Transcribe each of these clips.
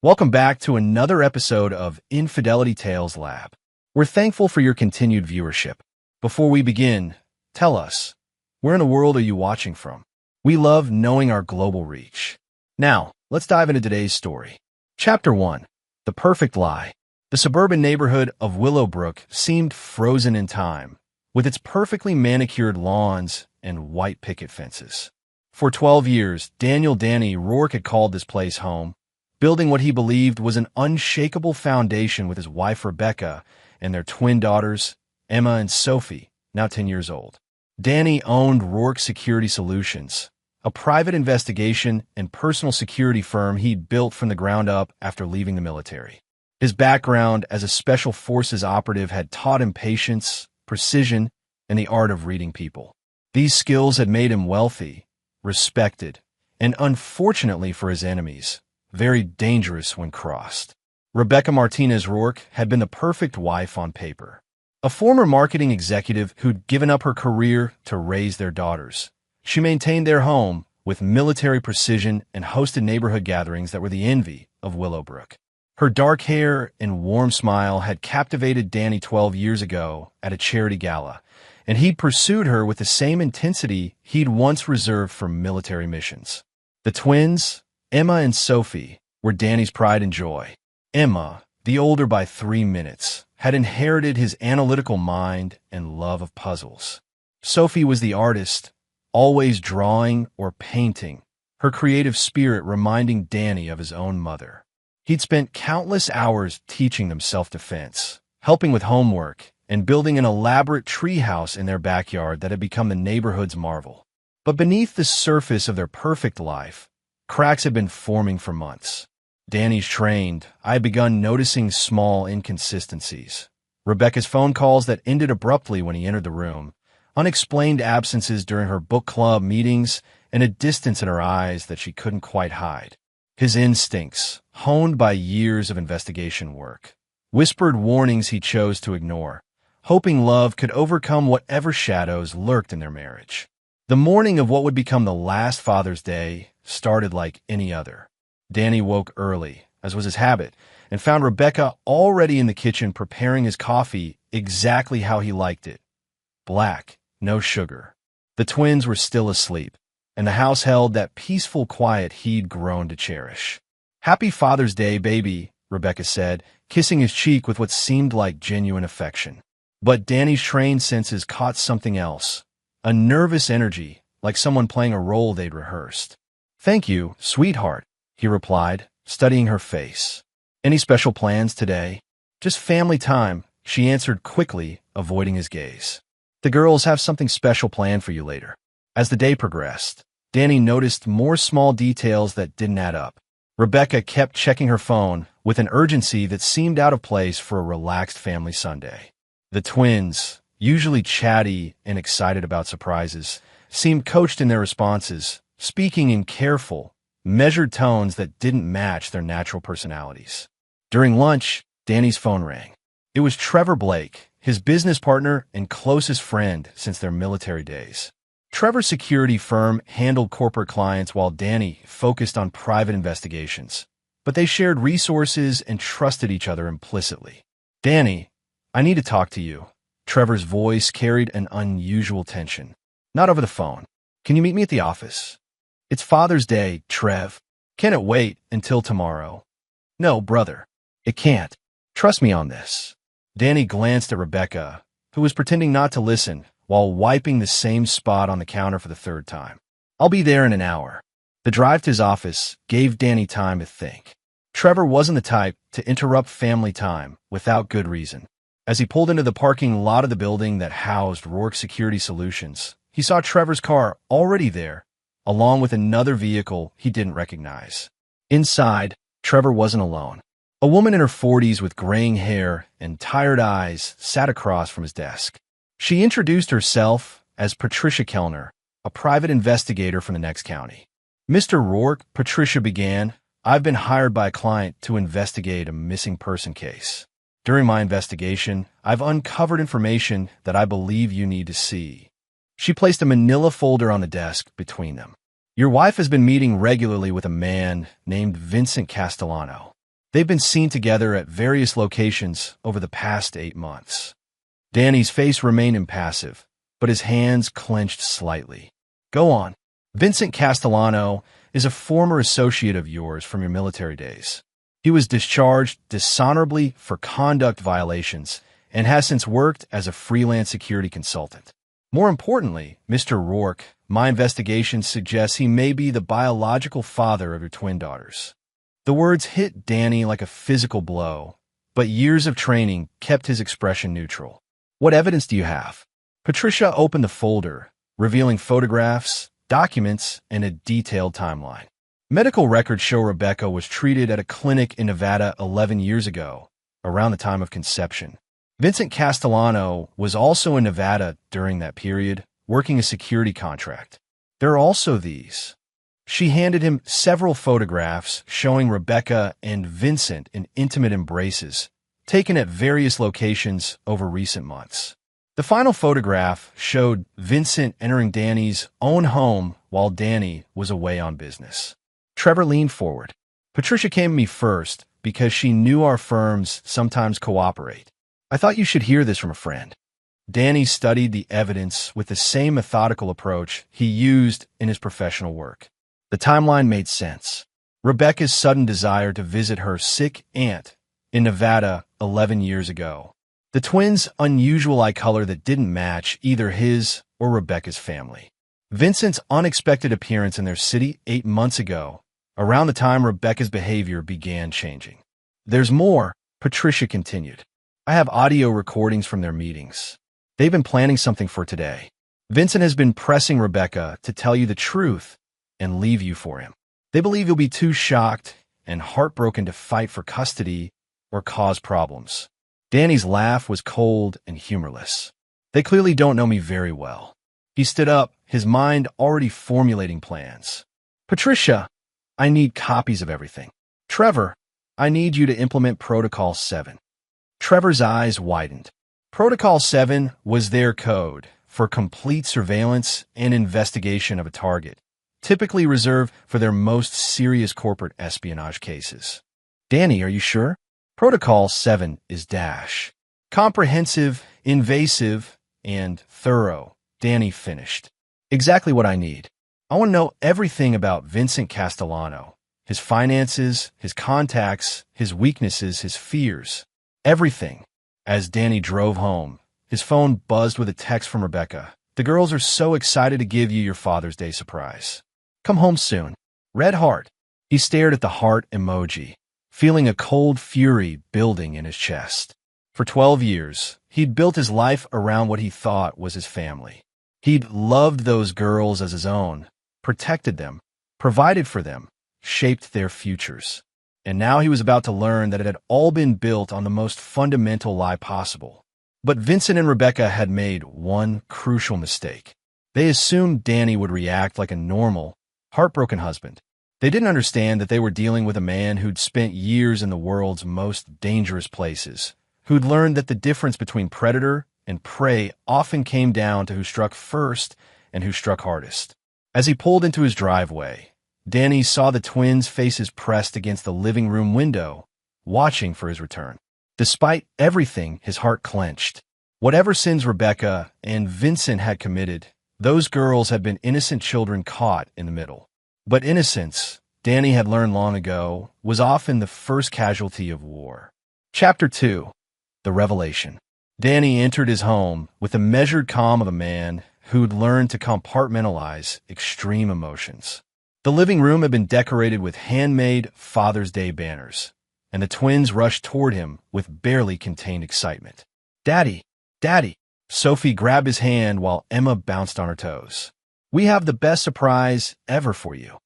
Welcome back to another episode of Infidelity Tales Lab. We're thankful for your continued viewership. Before we begin, tell us, where in the world are you watching from? We love knowing our global reach. Now, let's dive into today's story. Chapter 1. The Perfect Lie. The suburban neighborhood of Willowbrook seemed frozen in time, with its perfectly manicured lawns and white picket fences. For 12 years, Danny Rourke had called this place home, building what he believed was an unshakable foundation with his wife Rebecca and their twin daughters, Emma and Sophie, now 10 years old. Danny owned Rourke Security Solutions, a private investigation and personal security firm he'd built from the ground up after leaving the military. His background as a special forces operative had taught him patience, precision, and the art of reading people. These skills had made him wealthy, respected, and unfortunately for his enemies, very dangerous when crossed. Rebecca Martinez Rourke had been the perfect wife on paper. A former marketing executive who'd given up her career to raise their daughters. She maintained their home with military precision and hosted neighborhood gatherings that were the envy of Willowbrook. Her dark hair and warm smile had captivated Danny 12 years ago at a charity gala, and he'd pursued her with the same intensity he'd once reserved for military missions. The twins, Emma and Sophie, were Danny's pride and joy. Emma, the older by 3 minutes, had inherited his analytical mind and love of puzzles. Sophie was the artist, always drawing or painting, her creative spirit reminding Danny of his own mother. He'd spent countless hours teaching them self-defense, helping with homework, and building an elaborate treehouse in their backyard that had become the neighborhood's marvel. But beneath the surface of their perfect life, cracks had been forming for months. Danny's trained, I had begun noticing small inconsistencies. Rebecca's phone calls that ended abruptly when he entered the room, unexplained absences during her book club meetings, and a distance in her eyes that she couldn't quite hide. His instincts, honed by years of investigation work, whispered warnings he chose to ignore, hoping love could overcome whatever shadows lurked in their marriage. The morning of what would become the last Father's Day started like any other. Danny woke early, as was his habit, and found Rebecca already in the kitchen preparing his coffee exactly how he liked it. Black, no sugar. The twins were still asleep, and the house held that peaceful quiet he'd grown to cherish. "Happy Father's Day, baby," Rebecca said, kissing his cheek with what seemed like genuine affection. But Danny's trained senses caught something else, a nervous energy, like someone playing a role they'd rehearsed. "Thank you, sweetheart," he replied, studying her face. "Any special plans today?" "Just family time," she answered quickly, avoiding his gaze. "The girls have something special planned for you later." As the day progressed, Danny noticed more small details that didn't add up. Rebecca kept checking her phone with an urgency that seemed out of place for a relaxed family Sunday. The twins, usually chatty and excited about surprises, seemed coached in their responses, speaking in careful, measured tones that didn't match their natural personalities. During lunch, Danny's phone rang. It was Trevor Blake, his business partner and closest friend since their military days. Trevor's security firm handled corporate clients while Danny focused on private investigations, but they shared resources and trusted each other implicitly. "Danny, I need to talk to you." Trevor's voice carried an unusual tension. "Not over the phone. Can you meet me at the office?" "It's Father's Day, Trev. Can it wait until tomorrow?" "No, brother. It can't. Trust me on this." Danny glanced at Rebecca, who was pretending not to listen, while wiping the same spot on the counter for the third time. "I'll be there in an hour." The drive to his office gave Danny time to think. Trevor wasn't the type to interrupt family time without good reason. As he pulled into the parking lot of the building that housed Rourke Security Solutions, he saw Trevor's car already there, along with another vehicle he didn't recognize. Inside, Trevor wasn't alone. A woman in her 40s with graying hair and tired eyes sat across from his desk. She introduced herself as Patricia Kellner, a private investigator from the next county. "Mr. Rourke," Patricia began, "I've been hired by a client to investigate a missing person case. During my investigation, I've uncovered information that I believe you need to see." She placed a manila folder on the desk between them. "Your wife has been meeting regularly with a man named Vincent Castellano. They've been seen together at various locations over the past 8 months. Danny's face remained impassive, but his hands clenched slightly. Go on. Vincent Castellano is a former associate of yours from your military days. He was discharged dishonorably for conduct violations and has since worked as a freelance security consultant. More importantly, Mr. Rourke, my investigation suggests he may be the biological father of your twin daughters. The words hit Danny like a physical blow, but years of training kept his expression neutral. What evidence do you have? Patricia opened the folder, revealing photographs, documents, and a detailed timeline. Medical records show Rebecca was treated at a clinic in Nevada 11 years ago, around the time of conception. Vincent Castellano was also in Nevada during that period, working a security contract. There are also these. She handed him several photographs showing Rebecca and Vincent in intimate embraces, taken at various locations over recent months. The final photograph showed Vincent entering Danny's own home while Danny was away on business. Trevor leaned forward. Patricia came to me first because she knew our firms sometimes cooperate. I thought you should hear this from a friend. Danny studied the evidence with the same methodical approach he used in his professional work. The timeline made sense. Rebecca's sudden desire to visit her sick aunt in Nevada 11 years ago. The twins' unusual eye color that didn't match either his or Rebecca's family. Vincent's unexpected appearance in their city 8 months ago, around the time Rebecca's behavior began changing. There's more, Patricia continued. I have audio recordings from their meetings. They've been planning something for today. Vincent has been pressing Rebecca to tell you the truth and leave you for him. They believe you'll be too shocked and heartbroken to fight for custody or cause problems. Danny's laugh was cold and humorless. They clearly don't know me very well. He stood up, his mind already formulating plans. Patricia, I need copies of everything. Trevor, I need you to implement Protocol 7. Trevor's eyes widened. Protocol 7 was their code for complete surveillance and investigation of a target, typically reserved for their most serious corporate espionage cases. Danny, are you sure? Protocol 7 is comprehensive, invasive, and thorough. Danny finished. Exactly what I need. I want to know everything about Vincent Castellano, his finances, his contacts, his weaknesses, his fears. Everything. As Danny drove home, his phone buzzed with a text from Rebecca. The girls are so excited to give you your Father's Day surprise. Come home soon. Red heart. He stared at the heart emoji, feeling a cold fury building in his chest. For 12 years, he'd built his life around what he thought was his family. He'd loved those girls as his own, protected them, provided for them, shaped their futures. And now he was about to learn that it had all been built on the most fundamental lie possible. But Vincent and Rebecca had made one crucial mistake. They assumed Danny would react like a normal, heartbroken husband. They didn't understand that they were dealing with a man who'd spent years in the world's most dangerous places, who'd learned that the difference between predator and prey often came down to who struck first and who struck hardest. As he pulled into his driveway, Danny saw the twins' faces pressed against the living room window, watching for his return. Despite everything, his heart clenched. Whatever sins Rebecca and Vincent had committed, those girls had been innocent children caught in the middle. But innocence, Danny had learned long ago, was often the first casualty of war. Chapter 2. The Revelation. Danny entered his home with the measured calm of a man who'd learned to compartmentalize extreme emotions. The living room had been decorated with handmade Father's Day banners, and the twins rushed toward him with barely contained excitement. Daddy! Daddy! Sophie grabbed his hand while Emma bounced on her toes. We have the best surprise ever for you.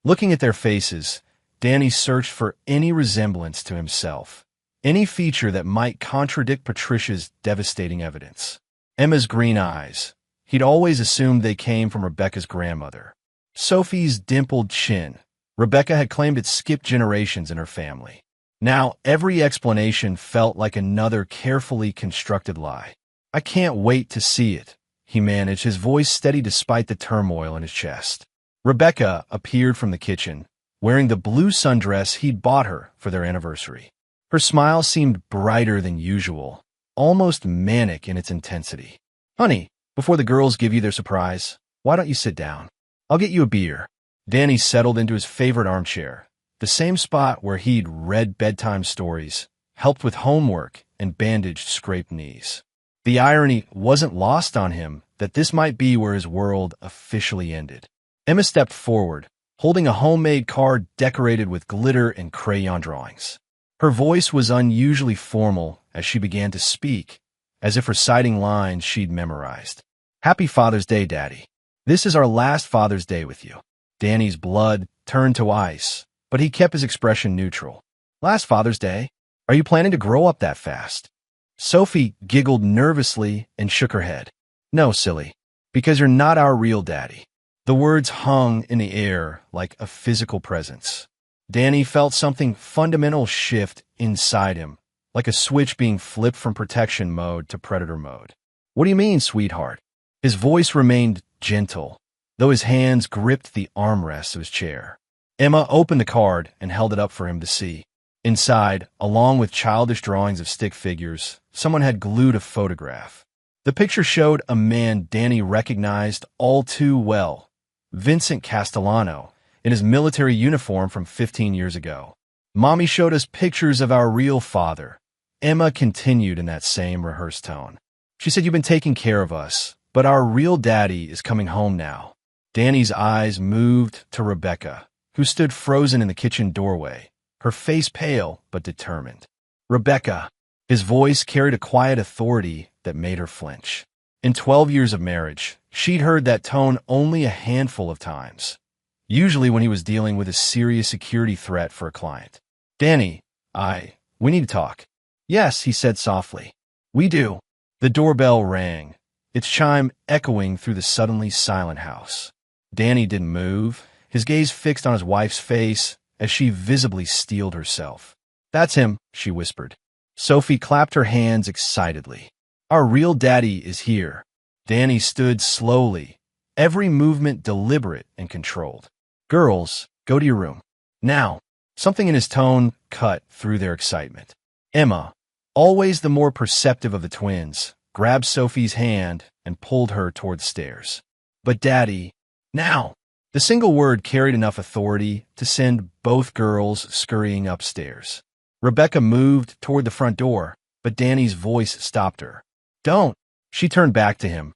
Looking at their faces, Danny searched for any resemblance to himself, any feature that might contradict Patricia's devastating evidence. Emma's green eyes. He'd always assumed they came from Rebecca's grandmother. Sophie's dimpled chin. Rebecca had claimed it skipped generations in her family. Now, every explanation felt like another carefully constructed lie. I can't wait to see it, he managed, his voice steady despite the turmoil in his chest. Rebecca appeared from the kitchen, wearing the blue sundress he'd bought her for their anniversary. Her smile seemed brighter than usual, almost manic in its intensity. "Honey, before the girls give you their surprise, why don't you sit down? I'll get you a beer." Danny settled into his favorite armchair, the same spot where he'd read bedtime stories, helped with homework, and bandaged scraped knees. The irony wasn't lost on him that this might be where his world officially ended. Emma stepped forward, holding a homemade card decorated with glitter and crayon drawings. Her voice was unusually formal as she began to speak, as if reciting lines she'd memorized. "Happy Father's Day, Daddy. This is our last Father's Day with you." Danny's blood turned to ice, but he kept his expression neutral. "Last Father's Day? Are you planning to grow up that fast?" Sophie giggled nervously and shook her head. "No, silly, because you're not our real daddy." The words hung in the air like a physical presence. Danny felt something fundamental shift inside him, like a switch being flipped from protection mode to predator mode. "What do you mean, sweetheart?" His voice remained gentle, though his hands gripped the armrests of his chair. Emma opened the card and held it up for him to see. Inside, along with childish drawings of stick figures, someone had glued a photograph. The picture showed a man Danny recognized all too well, Vincent Castellano, in his military uniform from 15 years ago. "Mommy showed us pictures of our real father," Emma continued in that same rehearsed tone. "She said you've been taking care of us, but our real daddy is coming home now." Danny's eyes moved to Rebecca, who stood frozen in the kitchen doorway, her face pale but determined. "Rebecca." His voice carried a quiet authority that made her flinch. In 12 years of marriage, she'd heard that tone only a handful of times, usually when he was dealing with a serious security threat for a client. "Danny, we need to talk." "Yes," he said softly. "We do." The doorbell rang, its chime echoing through the suddenly silent house. Danny didn't move, his gaze fixed on his wife's face as she visibly steeled herself. "That's him," she whispered. Sophie clapped her hands excitedly. "Our real daddy is here." Danny stood slowly, every movement deliberate and controlled. "Girls, go to your room. Now." Something in his tone cut through their excitement. Emma, always the more perceptive of the twins, grabbed Sophie's hand and pulled her toward the stairs. "But Daddy, now!" The single word carried enough authority to send both girls scurrying upstairs. Rebecca moved toward the front door, but Danny's voice stopped her. "Don't!" She turned back to him,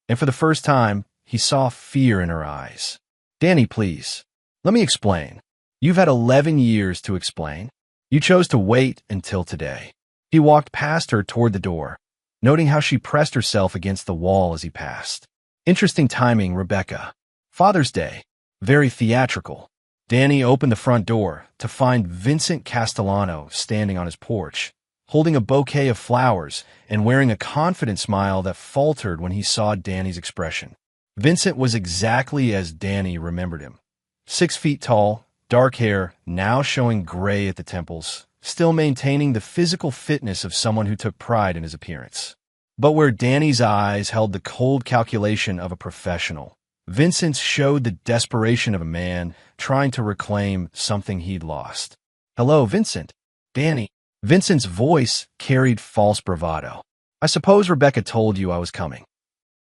and for the first time, he saw fear in her eyes. "Danny, please. Let me explain. You've had 11 years to explain. You chose to wait until today." He walked past her toward the door, noting how she pressed herself against the wall as he passed. "Interesting timing, Rebecca. Father's Day. Very theatrical." Danny opened the front door to find Vincent Castellano standing on his porch, holding a bouquet of flowers and wearing a confident smile that faltered when he saw Danny's expression. Vincent was exactly as Danny remembered him. 6 feet tall, dark hair now showing gray at the temples, still maintaining the physical fitness of someone who took pride in his appearance. But where Danny's eyes held the cold calculation of a professional, Vincent's showed the desperation of a man trying to reclaim something he'd lost. "Hello, Vincent." "Danny." Vincent's voice carried false bravado. "I suppose Rebecca told you I was coming."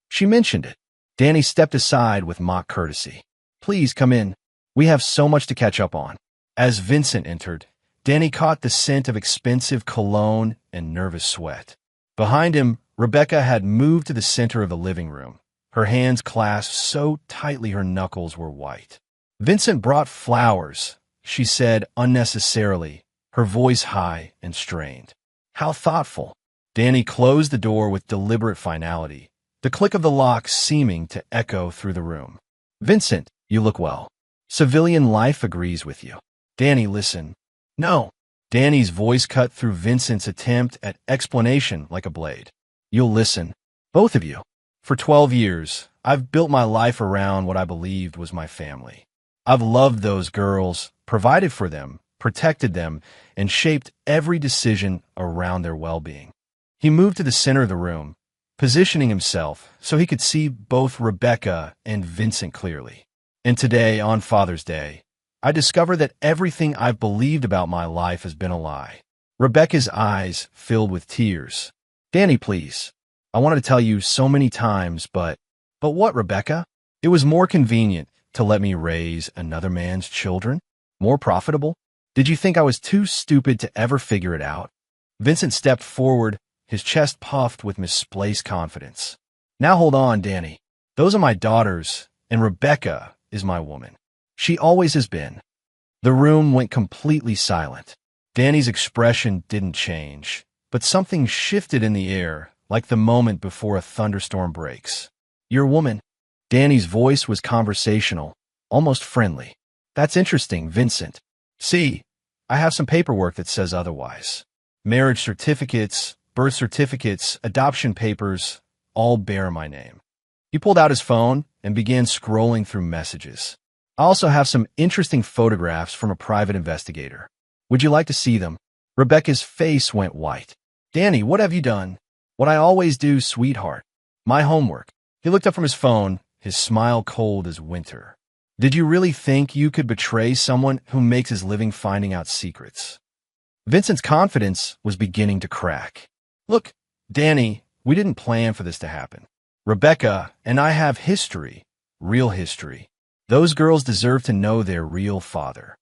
"She mentioned it." Danny stepped aside with mock courtesy. "Please come in. We have so much to catch up on." As Vincent entered, Danny caught the scent of expensive cologne and nervous sweat. Behind him, Rebecca had moved to the center of the living room, her hands clasped so tightly her knuckles were white. "Vincent brought flowers," she said unnecessarily, her voice high and strained. "How thoughtful." Danny closed the door with deliberate finality, the click of the lock seeming to echo through the room. "Vincent, you look well. Civilian life agrees with you." "Danny, listen." "No." Danny's voice cut through Vincent's attempt at explanation like a blade. "You'll listen. Both of you. For 12 years, I've built my life around what I believed was my family. I've loved those girls, provided for them, protected them, and shaped every decision around their well-being." He moved to the center of the room, positioning himself so he could see both Rebecca and Vincent clearly. "And today, on Father's Day, I discover that everything I've believed about my life has been a lie. Rebecca's eyes filled with tears. Danny, please. I wanted to tell you so many times, but what, Rebecca? It was more convenient to let me raise another man's children? More profitable? Did you think I was too stupid to ever figure it out? Vincent stepped forward, his chest puffed with misplaced confidence. Now hold on, Danny. Those are my daughters, and Rebecca is my woman. She always has been. The room went completely silent. Danny's expression didn't change, but something shifted in the air, like the moment before a thunderstorm breaks. Your woman. Danny's voice was conversational, almost friendly. That's interesting, Vincent. See, I have some paperwork that says otherwise. Marriage certificates, birth certificates, adoption papers, all bear my name. He pulled out his phone and began scrolling through messages. I also have some interesting photographs from a private investigator. Would you like to see them? Rebecca's face went white. Danny, what have you done? What I always do, sweetheart. My homework. He looked up from his phone, his smile cold as winter. Did you really think you could betray someone who makes his living finding out secrets? Vincent's confidence was beginning to crack. Look, Danny, we didn't plan for this to happen. Rebecca and I have history, real history. Those girls deserve to know their real father.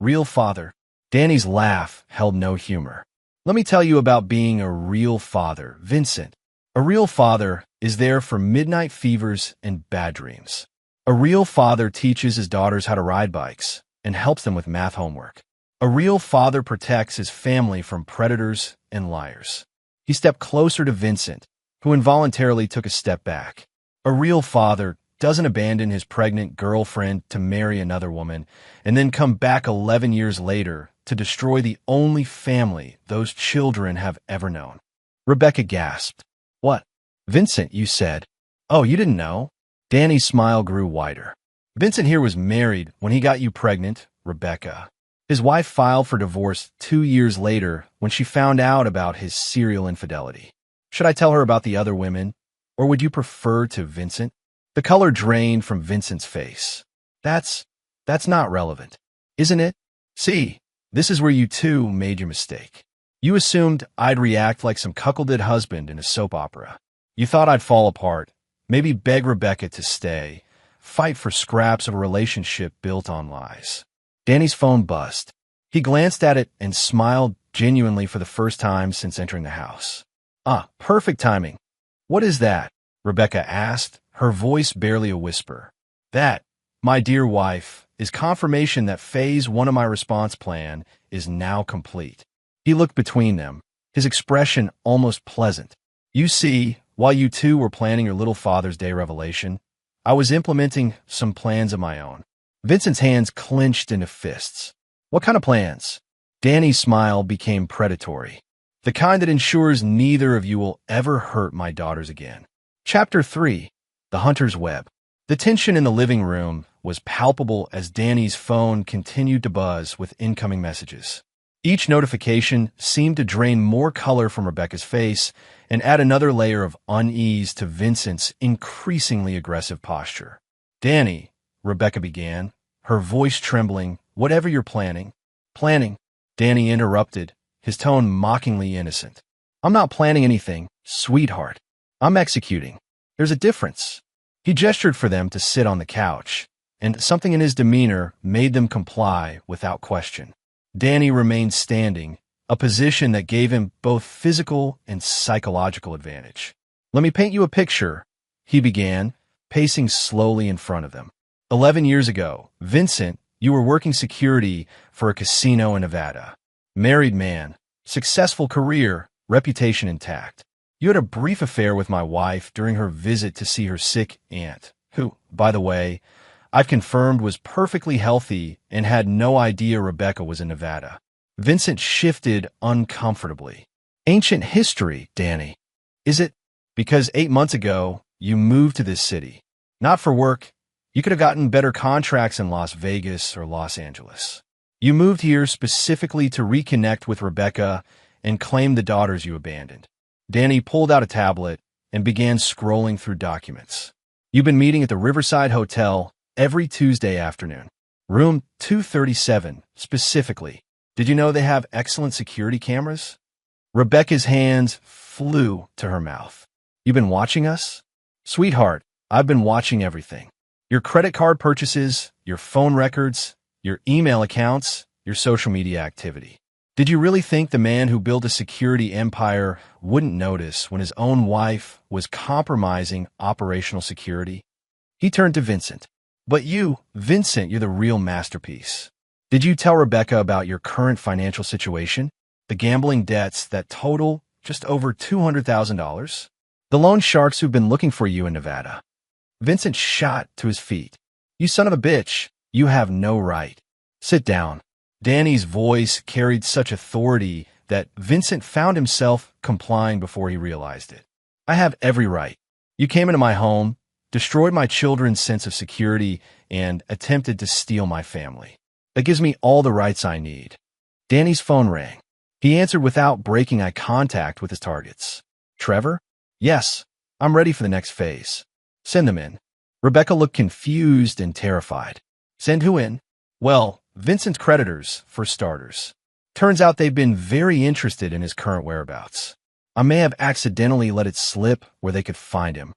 Real father? Danny's laugh held no humor. Let me tell you about being a real father, Vincent. A real father is there for midnight fevers and bad dreams. A real father teaches his daughters how to ride bikes and helps them with math homework. A real father protects his family from predators and liars. He stepped closer to Vincent, who involuntarily took a step back. A real father doesn't abandon his pregnant girlfriend to marry another woman and then come back 11 years later to destroy the only family those children have ever known. Rebecca gasped. What? Vincent, you said. Oh, you didn't know? Danny's smile grew wider. Vincent here was married when he got you pregnant, Rebecca. His wife filed for divorce 2 years later when she found out about his serial infidelity. Should I tell her about the other women, or would you prefer to Vincent? The color drained from Vincent's face. That's not relevant, isn't it? See, this is where you two made your mistake. You assumed I'd react like some cuckolded husband in a soap opera. You thought I'd fall apart, maybe beg Rebecca to stay, fight for scraps of a relationship built on lies. Danny's phone buzzed. He glanced at it and smiled genuinely for the first time since entering the house. Ah, perfect timing. What is that? Rebecca asked, her voice barely a whisper. That, my dear wife, is confirmation that phase 1 of my response plan is now complete. He looked between them, his expression almost pleasant. You see, while you two were planning your little Father's Day revelation, I was implementing some plans of my own. Vincent's hands clenched into fists. What kind of plans? Danny's smile became predatory. The kind that ensures neither of you will ever hurt my daughters again. Chapter 3. The Hunter's Web. The tension in the living room was palpable as Danny's phone continued to buzz with incoming messages. Each notification seemed to drain more color from Rebecca's face and add another layer of unease to Vincent's increasingly aggressive posture. Danny, Rebecca began, her voice trembling, whatever you're planning. Planning, Danny interrupted, his tone mockingly innocent. I'm not planning anything, sweetheart. I'm executing. There's a difference. He gestured for them to sit on the couch, and something in his demeanor made them comply without question. Danny remained standing, a position that gave him both physical and psychological advantage. Let me paint you a picture, he began, pacing slowly in front of them. 11 years ago, Vincent, you were working security for a casino in Nevada. Married man, successful career, reputation intact. You had a brief affair with my wife during her visit to see her sick aunt, who, by the way, I've confirmed was perfectly healthy and had no idea Rebecca was in Nevada. Vincent shifted uncomfortably. Ancient history, Danny. Is it? Because 8 months ago, you moved to this city. Not for work. You could have gotten better contracts in Las Vegas or Los Angeles. You moved here specifically to reconnect with Rebecca and claim the daughters you abandoned. Danny pulled out a tablet and began scrolling through documents. You've been meeting at the Riverside Hotel every Tuesday afternoon. Room 237, specifically. Did you know they have excellent security cameras? Rebecca's hands flew to her mouth. You been watching us? Sweetheart, I've been watching everything. Your credit card purchases, your phone records, your email accounts, your social media activity. Did you really think the man who built a security empire wouldn't notice when his own wife was compromising operational security? He turned to Vincent. But you, Vincent, you're the real masterpiece. Did you tell Rebecca about your current financial situation? The gambling debts that total just over $200,000? The loan sharks who've been looking for you in Nevada? Vincent shot to his feet. You son of a bitch, you have no right. Sit down. Danny's voice carried such authority that Vincent found himself complying before he realized it. I have every right. You came into my home, destroyed my children's sense of security, and attempted to steal my family. That gives me all the rights I need. Danny's phone rang. He answered without breaking eye contact with his targets. Trevor? Yes, I'm ready for the next phase. Send them in. Rebecca looked confused and terrified. Send who in? Well, Vincent's creditors, for starters. Turns out they've been very interested in his current whereabouts. I may have accidentally let it slip where they could find him.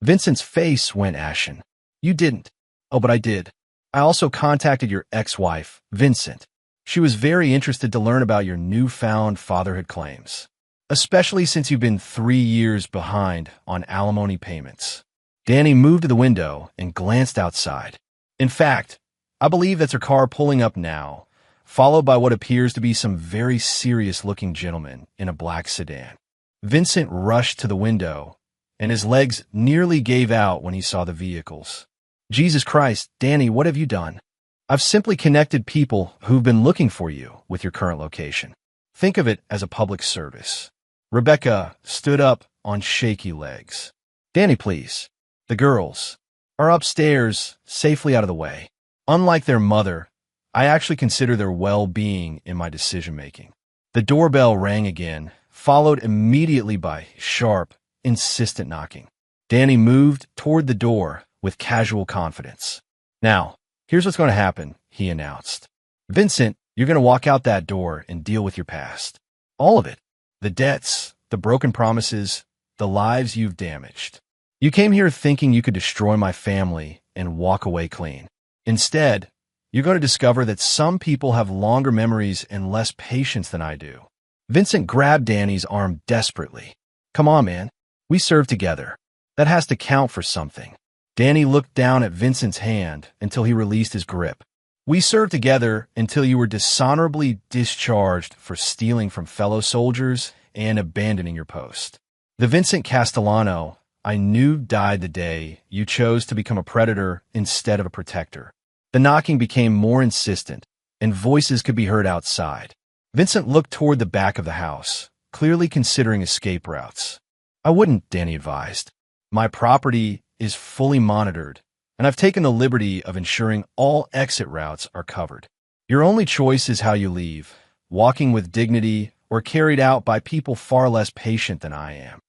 Vincent's face went ashen. You didn't. Oh, but I did. I also contacted your ex-wife, Vincent. She was very interested to learn about your newfound fatherhood claims, especially since you've been 3 years behind on alimony payments. Danny moved to the window and glanced outside. In fact, I believe that's her car pulling up now, followed by what appears to be some very serious-looking gentleman in a black sedan. Vincent rushed to the window, and his legs nearly gave out when he saw the vehicles. Jesus Christ, Danny, what have you done? I've simply connected people who've been looking for you with your current location. Think of it as a public service. Rebecca stood up on shaky legs. Danny, please. The girls are upstairs, safely out of the way. Unlike their mother, I actually consider their well-being in my decision-making. The doorbell rang again, followed immediately by sharp, insistent knocking. Danny moved toward the door with casual confidence. Now, here's what's going to happen, he announced. Vincent, you're going to walk out that door and deal with your past. All of it. The debts, the broken promises, the lives you've damaged. You came here thinking you could destroy my family and walk away clean. Instead, you're going to discover that some people have longer memories and less patience than I do. Vincent grabbed Danny's arm desperately. Come on, man. We served together. That has to count for something. Danny looked down at Vincent's hand until he released his grip. We served together until you were dishonorably discharged for stealing from fellow soldiers and abandoning your post. The Vincent Castellano I knew died the day you chose to become a predator instead of a protector. The knocking became more insistent, and voices could be heard outside. Vincent looked toward the back of the house, clearly considering escape routes. I wouldn't, Danny advised. My property is fully monitored, and I've taken the liberty of ensuring all exit routes are covered. Your only choice is how you leave, walking with dignity or carried out by people far less patient than I am.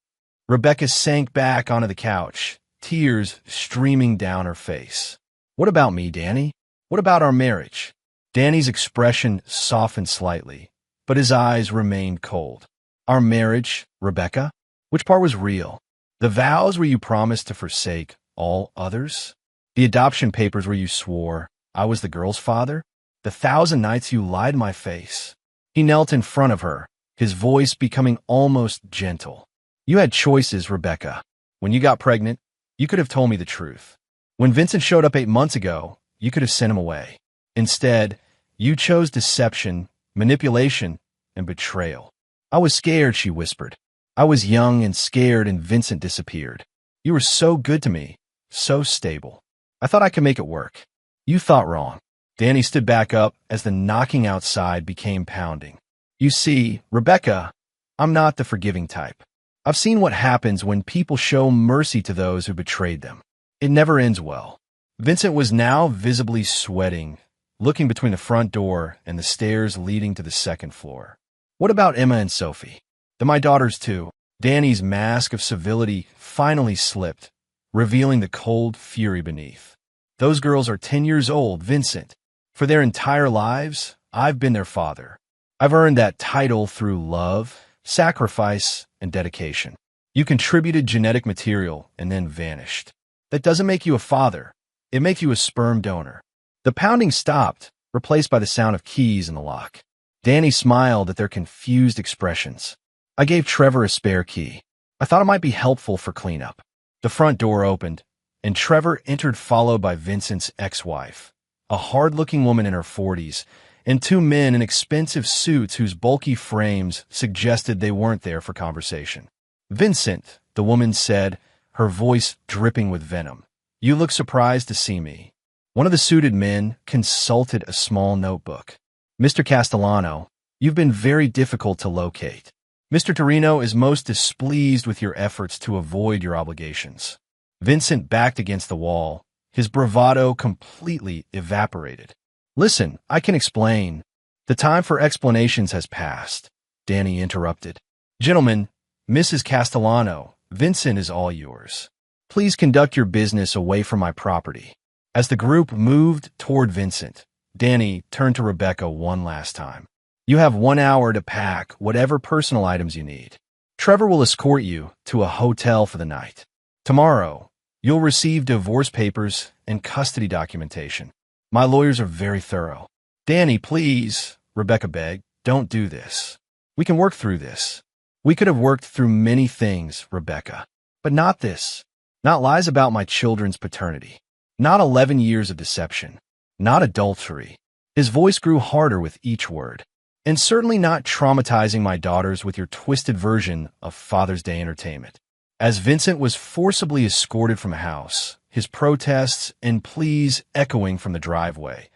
Rebecca sank back onto the couch, tears streaming down her face. What about me, Danny? What about our marriage? Danny's expression softened slightly, but his eyes remained cold. Our marriage, Rebecca? Which part was real? The vows where you promised to forsake all others? The adoption papers where you swore I was the girl's father? The 1,000 nights you lied in my face? He knelt in front of her, his voice becoming almost gentle. You had choices, Rebecca. When you got pregnant, you could have told me the truth. When Vincent showed up 8 months ago, you could have sent him away. Instead, you chose deception, manipulation, and betrayal. I was scared, she whispered. I was young and scared, and Vincent disappeared. You were so good to me, so stable. I thought I could make it work. You thought wrong. Danny stood back up as the knocking outside became pounding. You see, Rebecca, I'm not the forgiving type. I've seen what happens when people show mercy to those who betrayed them. It never ends well. Vincent was now visibly sweating, looking between the front door and the stairs leading to the second floor. What about Emma and Sophie? They're my daughters too. Danny's mask of civility finally slipped, revealing the cold fury beneath. Those girls are 10 years old, Vincent. For their entire lives, I've been their father. I've earned that title through love, sacrifice, and dedication. You contributed genetic material and then vanished. That doesn't make you a father. It makes you a sperm donor. The pounding stopped, replaced by the sound of keys in the lock. Danny smiled at their confused expressions. I gave Trevor a spare key. I thought it might be helpful for cleanup. The front door opened, and Trevor entered, followed by Vincent's ex-wife, a hard-looking woman in her 40s, and two men in expensive suits whose bulky frames suggested they weren't there for conversation. "Vincent," the woman said, her voice dripping with venom. "You look surprised to see me." One of the suited men consulted a small notebook. "Mr. Castellano, you've been very difficult to locate. Mr. Torino is most displeased with your efforts to avoid your obligations." Vincent backed against the wall, his bravado completely evaporated. "Listen, I can explain." "The time for explanations has passed," Danny interrupted. "Gentlemen, Mrs. Castellano, Vincent is all yours. Please conduct your business away from my property." As the group moved toward Vincent, Danny turned to Rebecca one last time. "You have 1 hour to pack whatever personal items you need. Trevor will escort you to a hotel for the night. Tomorrow, you'll receive divorce papers and custody documentation. My lawyers are very thorough." "Danny, please," Rebecca begged, "don't do this. We can work through this." "We could have worked through many things, Rebecca, but not this. Not lies about my children's paternity. Not 11 years of deception. Not adultery." His voice grew harder with each word. "And certainly not traumatizing my daughters with your twisted version of Father's Day entertainment." As Vincent was forcibly escorted from the house, his protests and pleas echoing from the driveway,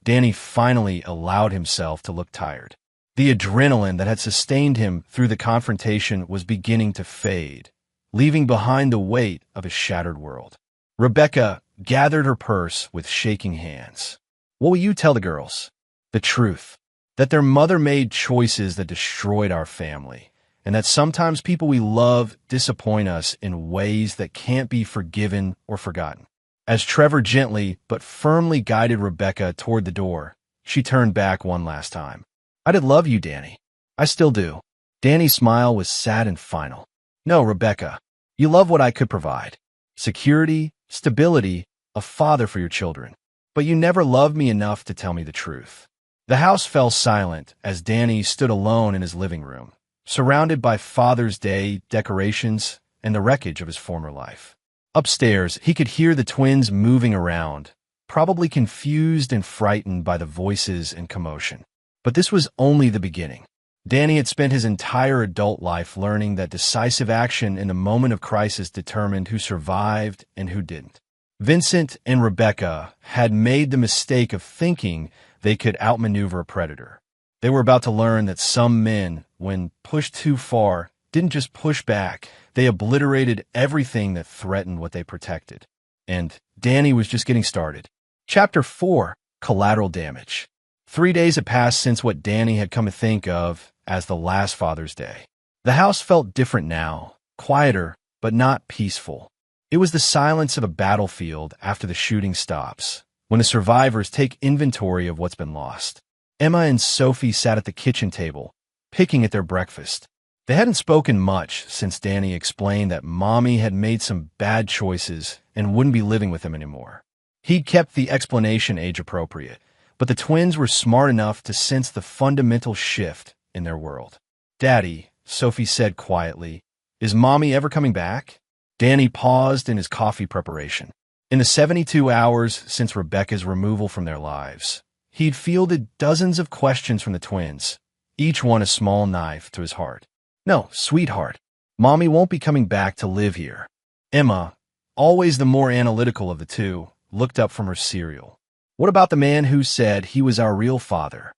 Danny finally allowed himself to look tired. The adrenaline that had sustained him through the confrontation was beginning to fade, leaving behind the weight of his shattered world. Rebecca gathered her purse with shaking hands. "What will you tell the girls?" "The truth. That their mother made choices that destroyed our family, and that sometimes people we love disappoint us in ways that can't be forgiven or forgotten." As Trevor gently but firmly guided Rebecca toward the door, she turned back one last time. "I did love you, Danny. I still do." Danny's smile was sad and final. "No, Rebecca, you love what I could provide. Security, stability, a father for your children. But you never loved me enough to tell me the truth." The house fell silent as Danny stood alone in his living room, surrounded by Father's Day decorations and the wreckage of his former life. Upstairs, he could hear the twins moving around, probably confused and frightened by the voices and commotion. But this was only the beginning. Danny had spent his entire adult life learning that decisive action in a moment of crisis determined who survived and who didn't. Vincent and Rebecca had made the mistake of thinking they could outmaneuver a predator. They were about to learn that some men, when pushed too far, didn't just push back, they obliterated everything that threatened what they protected. And Danny was just getting started. Chapter 4: Collateral Damage. 3 days had passed since what Danny had come to think of as the last Father's Day. The house felt different now, quieter, but not peaceful. It was the silence of a battlefield after the shooting stops, when the survivors take inventory of what's been lost. Emma and Sophie sat at the kitchen table, picking at their breakfast. They hadn't spoken much since Danny explained that Mommy had made some bad choices and wouldn't be living with him anymore. He'd kept the explanation age-appropriate, but the twins were smart enough to sense the fundamental shift in their world. "Daddy," Sophie said quietly, "is Mommy ever coming back?" Danny paused in his coffee preparation. In the 72 hours since Rebecca's removal from their lives, he'd fielded dozens of questions from the twins, each one a small knife to his heart. "No, sweetheart, Mommy won't be coming back to live here." Emma, always the more analytical of the two, looked up from her cereal. "What about the man who said he was our real father?"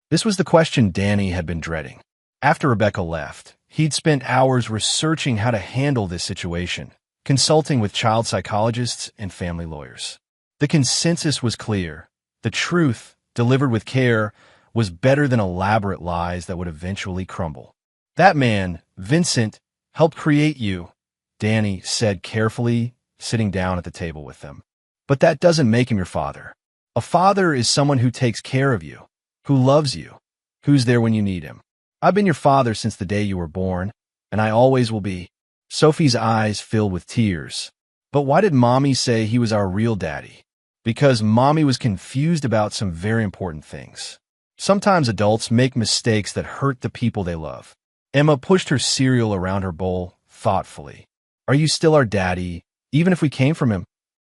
This was the question Danny had been dreading. After Rebecca left, he'd spent hours researching how to handle this situation, consulting with child psychologists and family lawyers. The consensus was clear. The truth, delivered with care, was better than elaborate lies that would eventually crumble. "That man, Vincent, helped create you," Danny said carefully, sitting down at the table with them. "But that doesn't make him your father." A father is someone who takes care of you, who loves you, who's there when you need him. I've been your father since the day you were born, and I always will be. Sophie's eyes filled with tears. But why did Mommy say he was our real daddy? Because Mommy was confused about some very important things. Sometimes adults make mistakes that hurt the people they love. Emma pushed her cereal around her bowl thoughtfully. Are you still our daddy, even if we came from him?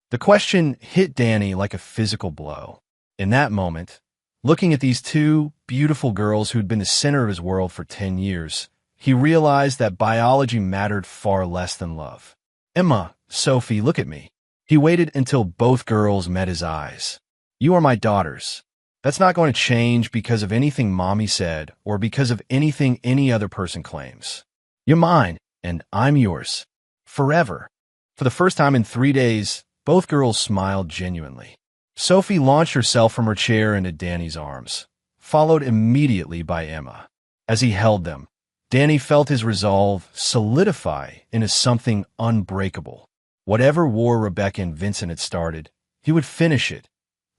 The question hit Danny like a physical blow. In that moment, looking at these two beautiful girls who'd been the center of his world for 10 years, he realized that biology mattered far less than love. Emma, Sophie, look at me. He waited until both girls met his eyes. You are my daughters. That's not going to change because of anything Mommy said or because of anything any other person claims. You're mine, and I'm yours. Forever. For the first time in 3 days, both girls smiled genuinely. Sophie launched herself from her chair into Danny's arms, followed immediately by Emma. As he held them, Danny felt his resolve solidify into something unbreakable. Whatever war Rebecca and Vincent had started, he would finish it,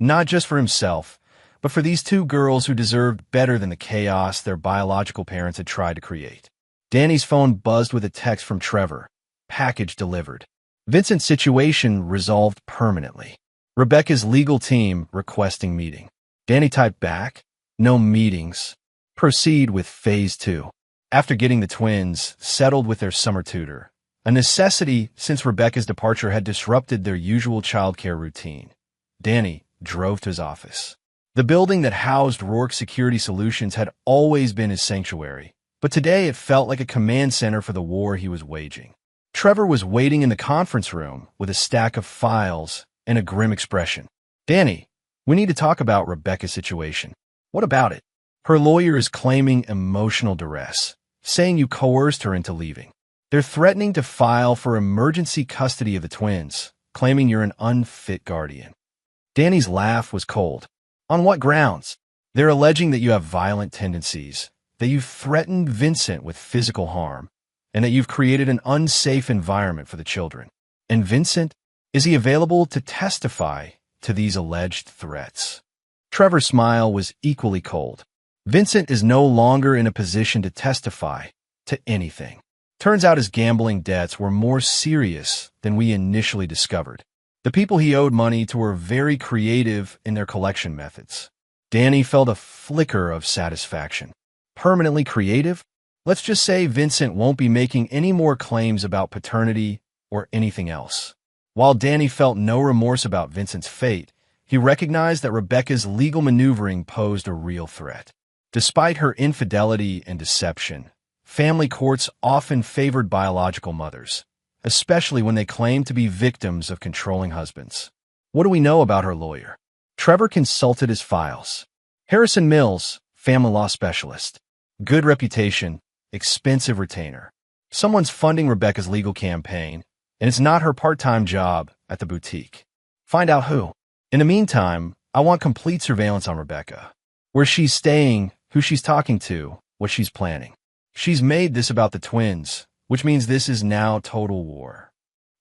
not just for himself, but for these two girls who deserved better than the chaos their biological parents had tried to create. Danny's phone buzzed with a text from Trevor. Package delivered. Vincent's situation resolved permanently. Rebecca's legal team requesting meeting. Danny typed back, no meetings. Proceed with Phase 2. After getting the twins settled with their summer tutor, a necessity since Rebecca's departure had disrupted their usual childcare routine, Danny drove to his office. The building that housed Rourke Security Solutions had always been his sanctuary, but today it felt like a command center for the war he was waging. Trevor was waiting in the conference room with a stack of files and a grim expression. Danny, we need to talk about Rebecca's situation. What about it? Her lawyer is claiming emotional duress, saying you coerced her into leaving. They're threatening to file for emergency custody of the twins, claiming you're an unfit guardian. Danny's laugh was cold. On what grounds? They're alleging that you have violent tendencies, that you've threatened Vincent with physical harm, and that you've created an unsafe environment for the children. And Vincent, is he available to testify to these alleged threats? Trevor's smile was equally cold. Vincent is no longer in a position to testify to anything. Turns out his gambling debts were more serious than we initially discovered. The people he owed money to were very creative in their collection methods. Danny felt a flicker of satisfaction. Permanently creative? Let's just say Vincent won't be making any more claims about paternity or anything else. While Danny felt no remorse about Vincent's fate, he recognized that Rebecca's legal maneuvering posed a real threat. Despite her infidelity and deception, family courts often favored biological mothers, especially when they claimed to be victims of controlling husbands. What do we know about her lawyer? Trevor consulted his files. Harrison Mills, family law specialist. Good reputation, expensive retainer. Someone's funding Rebecca's legal campaign, and it's not her part-time job at the boutique. Find out who. In the meantime, I want complete surveillance on Rebecca. Where she's staying, who she's talking to, what she's planning. She's made this about the twins, which means this is now total war.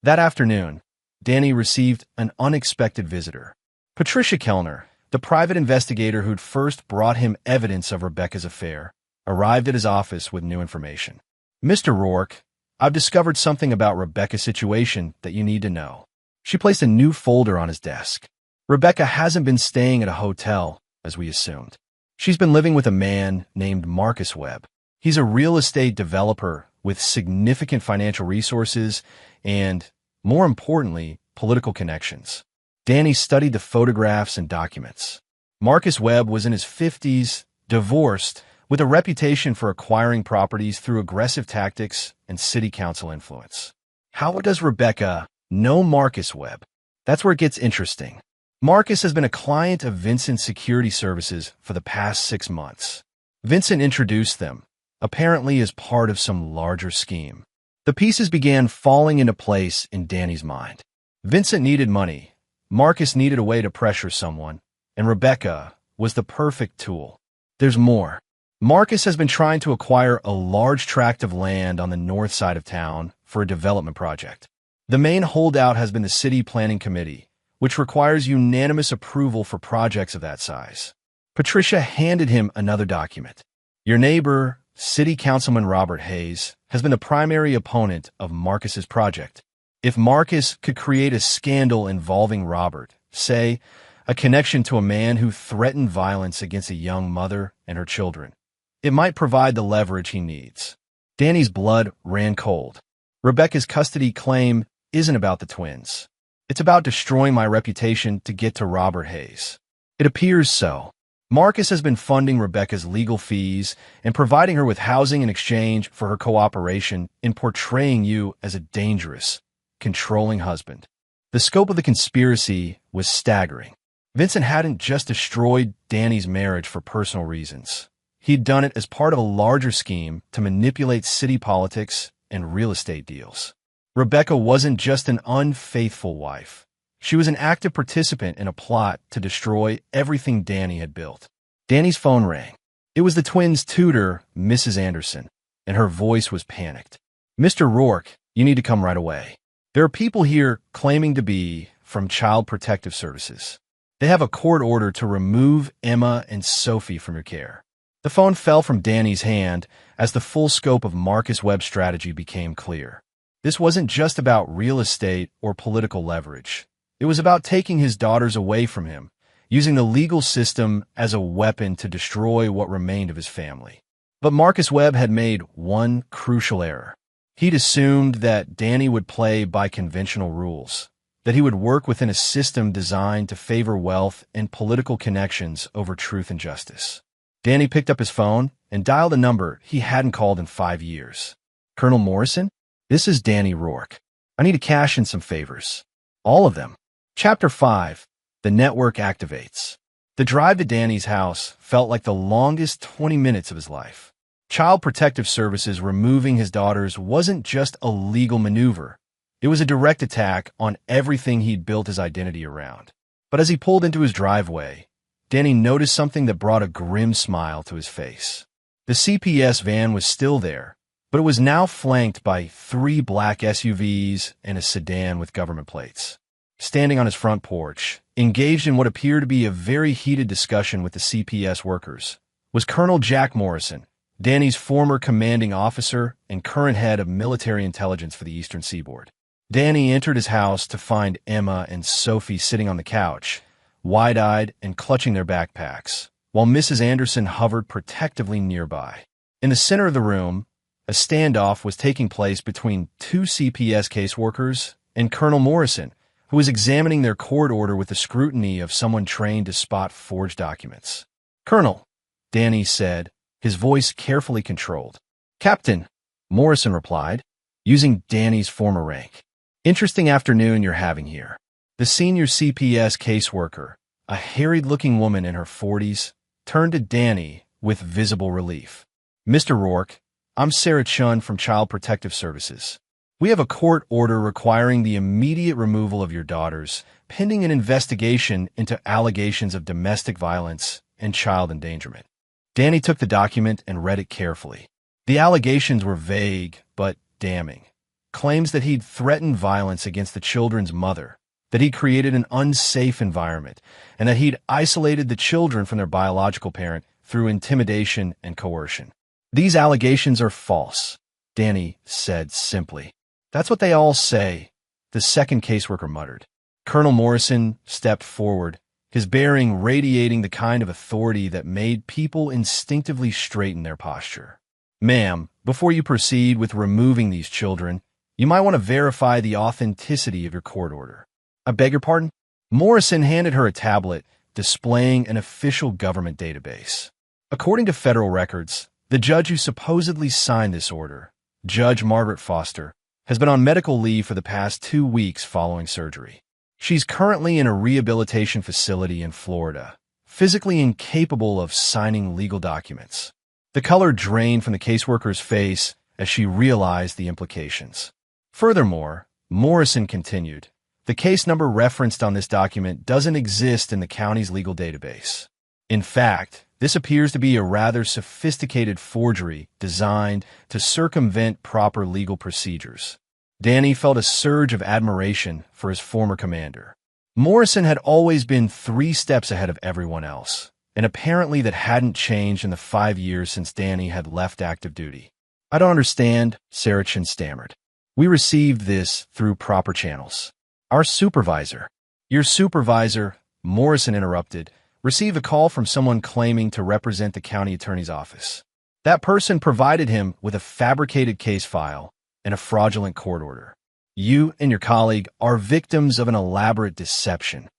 That afternoon, Danny received an unexpected visitor. Patricia Kellner, the private investigator who'd first brought him evidence of Rebecca's affair, arrived at his office with new information. Mr. Rourke, I've discovered something about Rebecca's situation that you need to know. She placed a new folder on his desk. Rebecca hasn't been staying at a hotel, as we assumed. She's been living with a man named Marcus Webb. He's a real estate developer with significant financial resources and, more importantly, political connections. Danny studied the photographs and documents. Marcus Webb was in his 50s, divorced, with a reputation for acquiring properties through aggressive tactics and city council influence. How does Rebecca know Marcus Webb? That's where it gets interesting. Marcus has been a client of Vincent's security services for the past 6 months. Vincent introduced them, apparently as part of some larger scheme. The pieces began falling into place in Danny's mind. Vincent needed money, Marcus needed a way to pressure someone, and Rebecca was the perfect tool. There's more. Marcus has been trying to acquire a large tract of land on the north side of town for a development project. The main holdout has been the city planning committee, which requires unanimous approval for projects of that size. Patricia handed him another document. Your neighbor, City Councilman Robert Hayes, has been the primary opponent of Marcus's project. If Marcus could create a scandal involving Robert, say, a connection to a man who threatened violence against a young mother and her children, it might provide the leverage he needs. Danny's blood ran cold. Rebecca's custody claim isn't about the twins. It's about destroying my reputation to get to Robert Hayes. It appears so. Marcus has been funding Rebecca's legal fees and providing her with housing in exchange for her cooperation in portraying you as a dangerous, controlling husband. The scope of the conspiracy was staggering. Vincent hadn't just destroyed Danny's marriage for personal reasons. He'd done it as part of a larger scheme to manipulate city politics and real estate deals. Rebecca wasn't just an unfaithful wife. She was an active participant in a plot to destroy everything Danny had built. Danny's phone rang. It was the twins' tutor, Mrs. Anderson, and her voice was panicked. Mr. Rourke, you need to come right away. There are people here claiming to be from Child Protective Services. They have a court order to remove Emma and Sophie from your care. The phone fell from Danny's hand as the full scope of Marcus Webb's strategy became clear. This wasn't just about real estate or political leverage. It was about taking his daughters away from him, using the legal system as a weapon to destroy what remained of his family. But Marcus Webb had made one crucial error. He'd assumed that Danny would play by conventional rules, that he would work within a system designed to favor wealth and political connections over truth and justice. Danny picked up his phone and dialed a number he hadn't called in 5 years. Colonel Morrison? This is Danny Rourke. I need to cash in some favors. All of them. Chapter 5. The Network Activates. The drive to Danny's house felt like the longest 20 minutes of his life. Child Protective Services removing his daughters wasn't just a legal maneuver. It was a direct attack on everything he'd built his identity around. But as he pulled into his driveway, Danny noticed something that brought a grim smile to his face. The CPS van was still there, but it was now flanked by 3 black SUVs and a sedan with government plates. Standing on his front porch, engaged in what appeared to be a very heated discussion with the CPS workers, was Colonel Jack Morrison, Danny's former commanding officer and current head of military intelligence for the Eastern Seaboard. Danny entered his house to find Emma and Sophie sitting on the couch, wide-eyed and clutching their backpacks, while Mrs. Anderson hovered protectively nearby. In the center of the room, a standoff was taking place between 2 CPS caseworkers and Colonel Morrison, who was examining their court order with the scrutiny of someone trained to spot forged documents. Colonel, Danny said, his voice carefully controlled. Captain, Morrison replied, using Danny's former rank. Interesting afternoon you're having here. The senior CPS caseworker, a harried-looking woman in her 40s, turned to Danny with visible relief. Mr. Rourke, I'm Sarah Chun from Child Protective Services. We have a court order requiring the immediate removal of your daughters, pending an investigation into allegations of domestic violence and child endangerment. Danny took the document and read it carefully. The allegations were vague but damning. Claims that he'd threatened violence against the children's mother, that he'd created an unsafe environment, and that he'd isolated the children from their biological parent through intimidation and coercion. These allegations are false, Danny said simply. That's what they all say, the second caseworker muttered. Colonel Morrison stepped forward, his bearing radiating the kind of authority that made people instinctively straighten their posture. Ma'am, before you proceed with removing these children, you might want to verify the authenticity of your court order. I beg your pardon? Morrison handed her a tablet displaying an official government database. According to federal records, the judge who supposedly signed this order, Judge Margaret Foster, has been on medical leave for the past 2 weeks following surgery. She's currently in a rehabilitation facility in Florida, physically incapable of signing legal documents. The color drained from the caseworker's face as she realized the implications. Furthermore, Morrison continued, the case number referenced on this document doesn't exist in the county's legal database. In fact, this appears to be a rather sophisticated forgery designed to circumvent proper legal procedures. Danny felt a surge of admiration for his former commander. Morrison had always been 3 steps ahead of everyone else, and apparently that hadn't changed in the 5 years since Danny had left active duty. "I don't understand," Sarachin stammered. "We received this through proper channels. Our supervisor—" "Your supervisor," Morrison interrupted, "received a call from someone claiming to represent the county attorney's office. That person provided him with a fabricated case file and a fraudulent court order. You and your colleague are victims of an elaborate deception."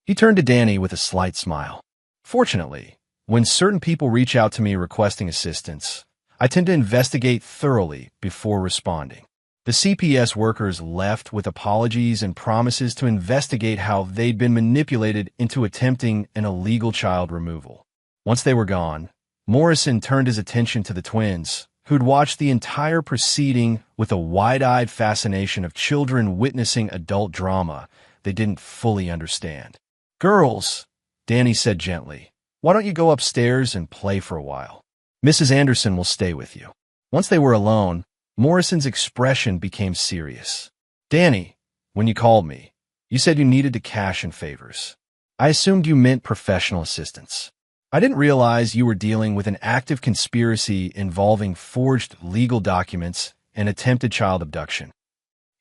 He turned to Danny with a slight smile. "Fortunately, when certain people reach out to me requesting assistance, I tend to investigate thoroughly before responding." The CPS workers left with apologies and promises to investigate how they'd been manipulated into attempting an illegal child removal. Once they were gone, Morrison turned his attention to the twins, who'd watched the entire proceeding with a wide-eyed fascination of children witnessing adult drama they didn't fully understand. "Girls," Danny said gently, "why don't you go upstairs and play for a while? Mrs. Anderson will stay with you." Once they were alone, Morrison's expression became serious. "Danny, when you called me, you said you needed to cash in favors. I assumed you meant professional assistance. I didn't realize you were dealing with an active conspiracy involving forged legal documents and attempted child abduction.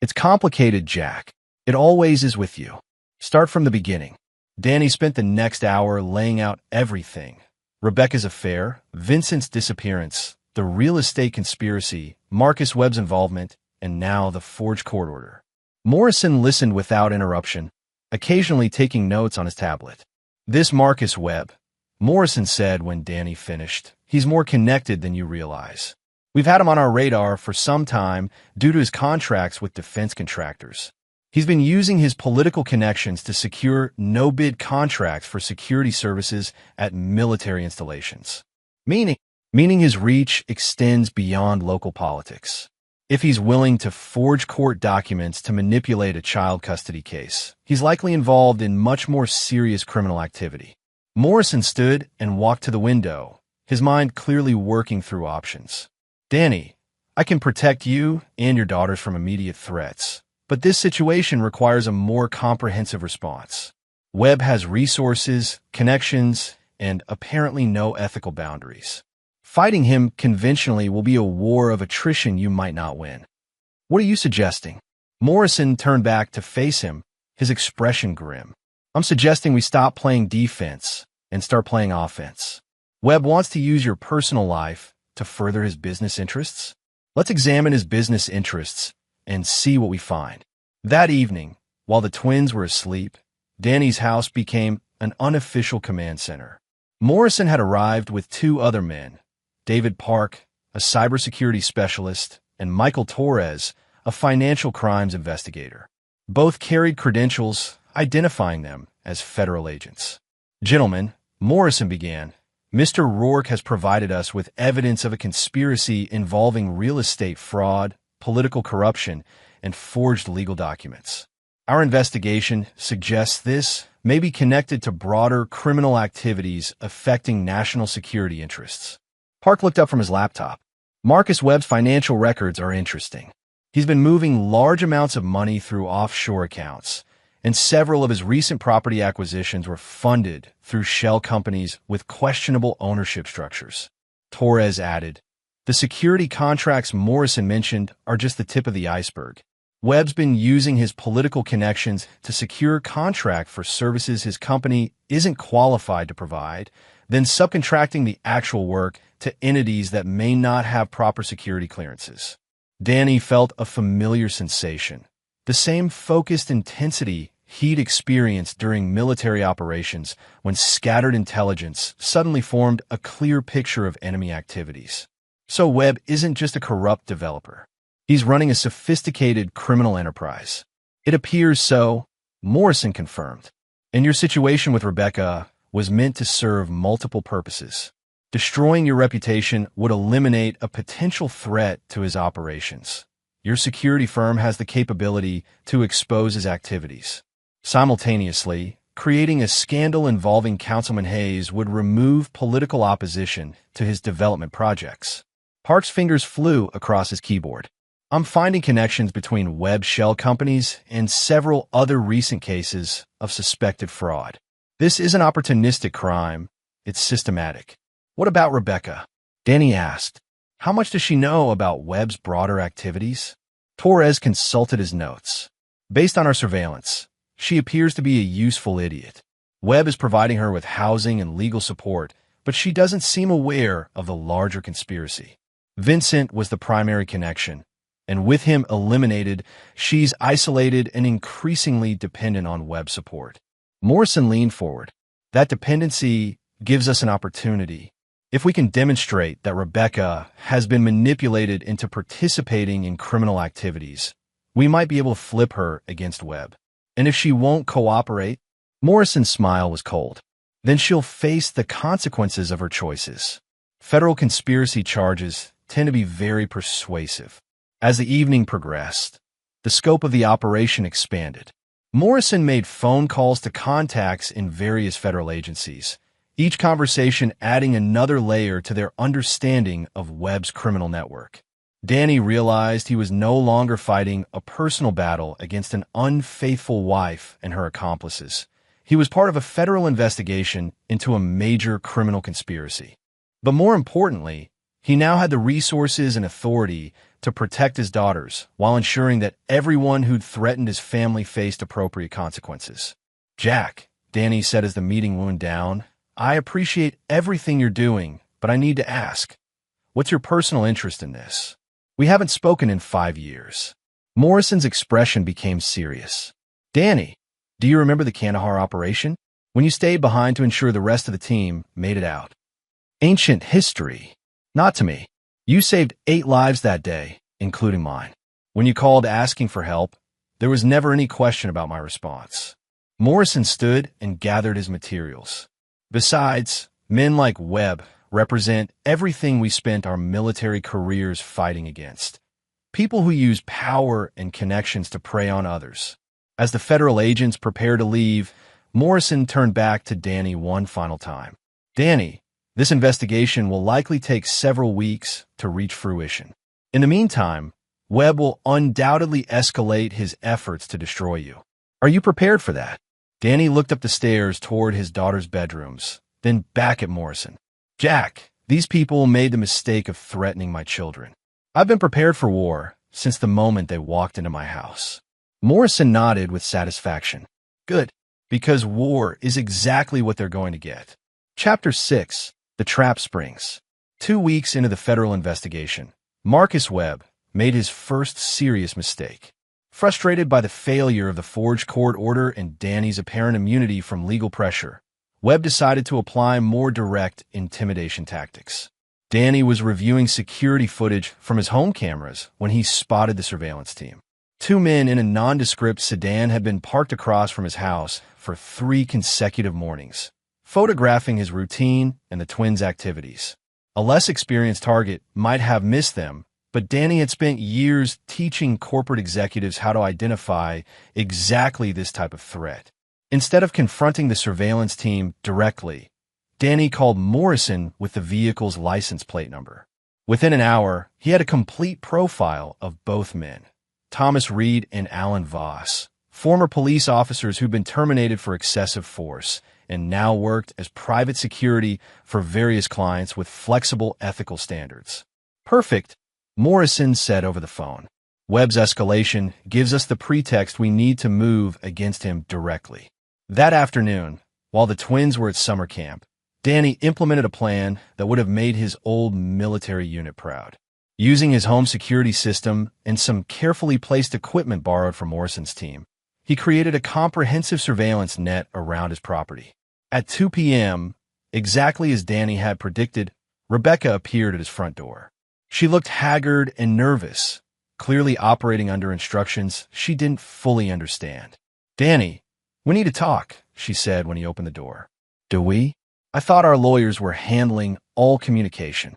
It's complicated, Jack. It always is with you. Start from the beginning." Danny spent the next hour laying out everything: Rebecca's affair, Vincent's disappearance, the real estate conspiracy, Marcus Webb's involvement, and now the forged court order. Morrison listened without interruption, occasionally taking notes on his tablet. "This Marcus Webb," Morrison said when Danny finished, "he's more connected than you realize. We've had him on our radar for some time due to his contracts with defense contractors. He's been using his political connections to secure no-bid contracts for security services at military installations. Meaning his reach extends beyond local politics. If he's willing to forge court documents to manipulate a child custody case, he's likely involved in much more serious criminal activity." Morrison stood and walked to the window, his mind clearly working through options. "Danny, I can protect you and your daughters from immediate threats, but this situation requires a more comprehensive response. Webb has resources, connections, and apparently no ethical boundaries. Fighting him conventionally will be a war of attrition you might not win. What are you suggesting?" Morrison turned back to face him, his expression grim. "I'm suggesting we stop playing defense and start playing offense. Webb wants to use your personal life to further his business interests. Let's examine his business interests and see what we find." That evening, while the twins were asleep, Danny's house became an unofficial command center. Morrison had arrived with 2 other men, David Park, a cybersecurity specialist, and Michael Torres, a financial crimes investigator. Both carried credentials identifying them as federal agents. "Gentlemen," Morrison began, "Mr. Rourke has provided us with evidence of a conspiracy involving real estate fraud, political corruption, and forged legal documents. Our investigation suggests this may be connected to broader criminal activities affecting national security interests." Park looked up from his laptop. "Marcus Webb's financial records are interesting. He's been moving large amounts of money through offshore accounts, and several of his recent property acquisitions were funded through shell companies with questionable ownership structures." Torres added, "The security contracts Morrison mentioned are just the tip of the iceberg. Webb's been using his political connections to secure contract for services his company isn't qualified to provide, then subcontracting the actual work to entities that may not have proper security clearances." Danny felt a familiar sensation, the same focused intensity he'd experienced during military operations when scattered intelligence suddenly formed a clear picture of enemy activities. So Webb isn't just a corrupt developer. He's running a sophisticated criminal enterprise. "It appears so," Morrison confirmed. "And your situation with Rebecca was meant to serve multiple purposes. Destroying your reputation would eliminate a potential threat to his operations. Your security firm has the capability to expose his activities. Simultaneously, creating a scandal involving Councilman Hayes would remove political opposition to his development projects." Park's fingers flew across his keyboard. I'm finding connections between web shell companies and several other recent cases of suspected fraud. This isn't opportunistic crime, it's systematic. What about Rebecca? Danny asked. How much does she know about Webb's broader activities? Torres consulted his notes. Based on our surveillance, she appears to be a useful idiot. Webb is providing her with housing and legal support, but she doesn't seem aware of the larger conspiracy. Vincent was the primary connection, and with him eliminated, she's isolated and increasingly dependent on Webb support. Morrison leaned forward. That dependency gives us an opportunity. If we can demonstrate that Rebecca has been manipulated into participating in criminal activities, we might be able to flip her against Webb. And if she won't cooperate, Morrison's smile was cold. Then she'll face the consequences of her choices. Federal conspiracy charges tend to be very persuasive. As the evening progressed, the scope of the operation expanded. Morrison made phone calls to contacts in various federal agencies, each conversation adding another layer to their understanding of Webb's criminal network. Danny realized he was no longer fighting a personal battle against an unfaithful wife and her accomplices. He was part of a federal investigation into a major criminal conspiracy. But more importantly, he now had the resources and authority to protect his daughters while ensuring that everyone who'd threatened his family faced appropriate consequences. Jack, Danny said as the meeting wound down, I appreciate everything you're doing, but I need to ask, what's your personal interest in this? We haven't spoken in 5 years. Morrison's expression became serious. Danny, do you remember the Kandahar operation? When you stayed behind to ensure the rest of the team made it out. Ancient history. Not to me. You saved 8 lives that day, including mine. When you called asking for help, there was never any question about my response. Morrison stood and gathered his materials. Besides, men like Webb represent everything we spent our military careers fighting against. People who use power and connections to prey on others. As the federal agents prepared to leave, Morrison turned back to Danny one final time. Danny, this investigation will likely take several weeks to reach fruition. In the meantime, Webb will undoubtedly escalate his efforts to destroy you. Are you prepared for that? Danny looked up the stairs toward his daughter's bedrooms, then back at Morrison. Jack, these people made the mistake of threatening my children. I've been prepared for war since the moment they walked into my house. Morrison nodded with satisfaction. Good, because war is exactly what they're going to get. Chapter 6. The Trap Springs. 2 weeks into the federal investigation, Marcus Webb made his first serious mistake. Frustrated by the failure of the forged court order and Danny's apparent immunity from legal pressure, Webb decided to apply more direct intimidation tactics. Danny was reviewing security footage from his home cameras when he spotted the surveillance team. 2 men in a nondescript sedan had been parked across from his house for 3 consecutive mornings, photographing his routine and the twins' activities. A less experienced target might have missed them, but Danny had spent years teaching corporate executives how to identify exactly this type of threat. Instead of confronting the surveillance team directly, Danny called Morrison with the vehicle's license plate number. Within an hour, he had a complete profile of both men, Thomas Reed and Alan Voss, former police officers who'd been terminated for excessive force and now worked as private security for various clients with flexible ethical standards. Perfect, Morrison said over the phone. Webb's escalation gives us the pretext we need to move against him directly. That afternoon, while the twins were at summer camp, Danny implemented a plan that would have made his old military unit proud. Using his home security system and some carefully placed equipment borrowed from Morrison's team, he created a comprehensive surveillance net around his property. At 2 p.m., exactly as Danny had predicted, Rebecca appeared at his front door. She looked haggard and nervous, clearly operating under instructions she didn't fully understand. Danny, we need to talk, she said when he opened the door. Do we? I thought our lawyers were handling all communication.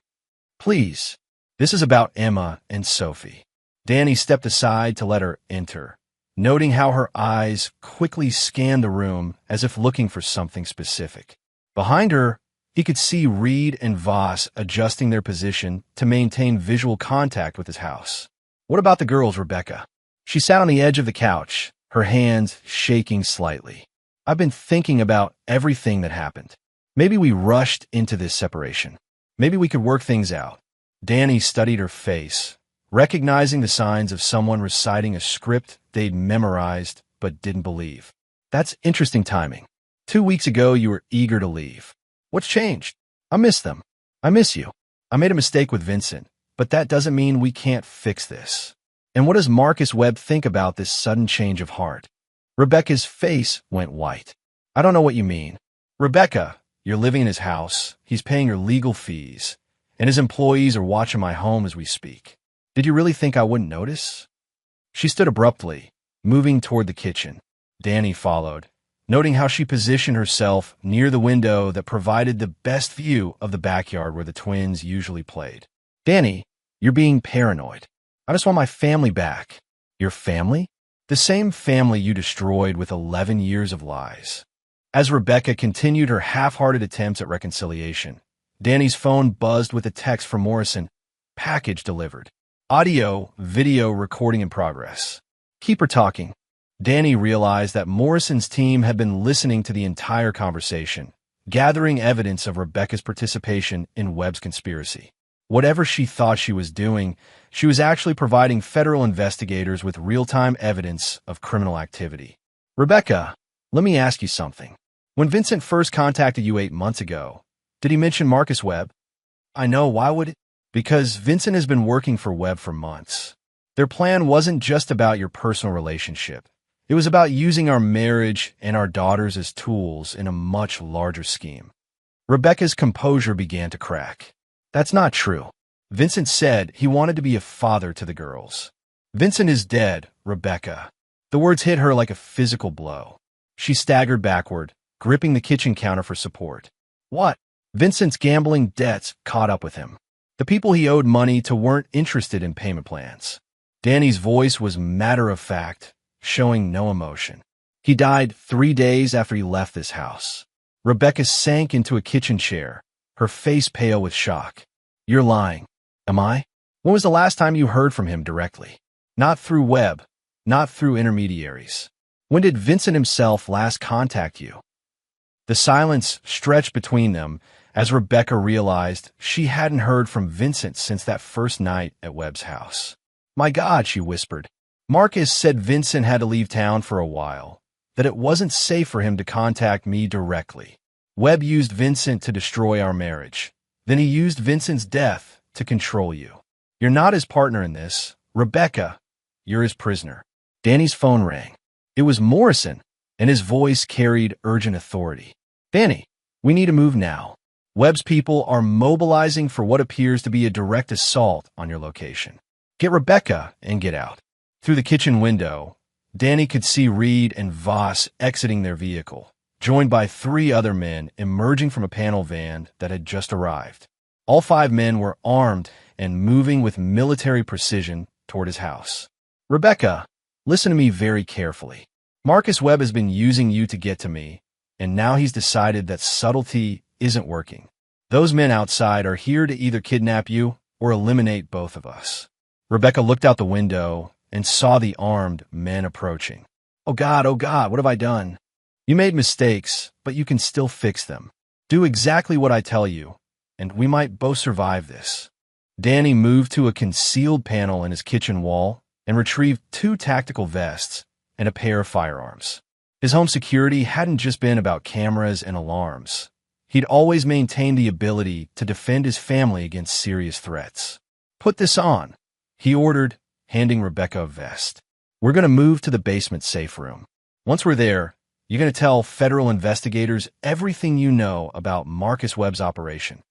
Please, this is about Emma and Sophie. Danny stepped aside to let her enter, noting how her eyes quickly scanned the room as if looking for something specific. Behind her, he could see Reed and Voss adjusting their position to maintain visual contact with his house. What about the girls, Rebecca? She sat on the edge of the couch, her hands shaking slightly. I've been thinking about everything that happened. Maybe we rushed into this separation. Maybe we could work things out. Danny studied her face, recognizing the signs of someone reciting a script they'd memorized but didn't believe. That's interesting timing. 2 weeks ago, you were eager to leave. What's changed? I miss them. I miss you. I made a mistake with Vincent, but that doesn't mean we can't fix this. And what does Marcus Webb think about this sudden change of heart? Rebecca's face went white. I don't know what you mean. Rebecca, you're living in his house, he's paying your legal fees, and his employees are watching my home as we speak. Did you really think I wouldn't notice? She stood abruptly, moving toward the kitchen. Danny followed, noting how she positioned herself near the window that provided the best view of the backyard where the twins usually played. Danny, you're being paranoid. I just want my family back. Your family? The same family you destroyed with 11 years of lies. As Rebecca continued her half-hearted attempts at reconciliation, Danny's phone buzzed with a text from Morrison. Package delivered. Audio, video recording in progress. Keep her talking. Danny realized that Morrison's team had been listening to the entire conversation, gathering evidence of Rebecca's participation in Webb's conspiracy. Whatever she thought she was doing, she was actually providing federal investigators with real-time evidence of criminal activity. Rebecca, let me ask you something. When Vincent first contacted you 8 months ago, did he mention Marcus Webb? I know, why would it? Because Vincent has been working for Webb for months. Their plan wasn't just about your personal relationship. It was about using our marriage and our daughters as tools in a much larger scheme. Rebecca's composure began to crack. That's not true. Vincent said he wanted to be a father to the girls. Vincent is dead, Rebecca. The words hit her like a physical blow. She staggered backward, gripping the kitchen counter for support. What? Vincent's gambling debts caught up with him. The people he owed money to weren't interested in payment plans. Danny's voice was matter-of-fact, showing no emotion. He died 3 days after he left this house. Rebecca sank into a kitchen chair, her face pale with shock. You're lying. Am I? When was the last time you heard from him directly? Not through Webb, not through intermediaries. When did Vincent himself last contact you? The silence stretched between them as Rebecca realized she hadn't heard from Vincent since that first night at Webb's house. My God, she whispered. Marcus said Vincent had to leave town for a while, that it wasn't safe for him to contact me directly. Webb used Vincent to destroy our marriage. Then he used Vincent's death to control you. You're not his partner in this. Rebecca, you're his prisoner. Danny's phone rang. It was Morrison, and his voice carried urgent authority. Danny, we need to move now. Webb's people are mobilizing for what appears to be a direct assault on your location. Get Rebecca and get out. Through the kitchen window, Danny could see Reed and Voss exiting their vehicle, joined by 3 other men emerging from a panel van that had just arrived. All 5 men were armed and moving with military precision toward his house. Rebecca, listen to me very carefully. Marcus Webb has been using you to get to me, and now he's decided that subtlety isn't working. Those men outside are here to either kidnap you or eliminate both of us. Rebecca looked out the window and saw the armed men approaching. Oh God, what have I done? You made mistakes, but you can still fix them. Do exactly what I tell you, and we might both survive this. Danny moved to a concealed panel in his kitchen wall and retrieved 2 tactical vests and a pair of firearms. His home security hadn't just been about cameras and alarms. He'd always maintained the ability to defend his family against serious threats. Put this on, he ordered, handing Rebecca a vest. We're going to move to the basement safe room. Once we're there, you're going to tell federal investigators everything you know about Marcus Webb's operation.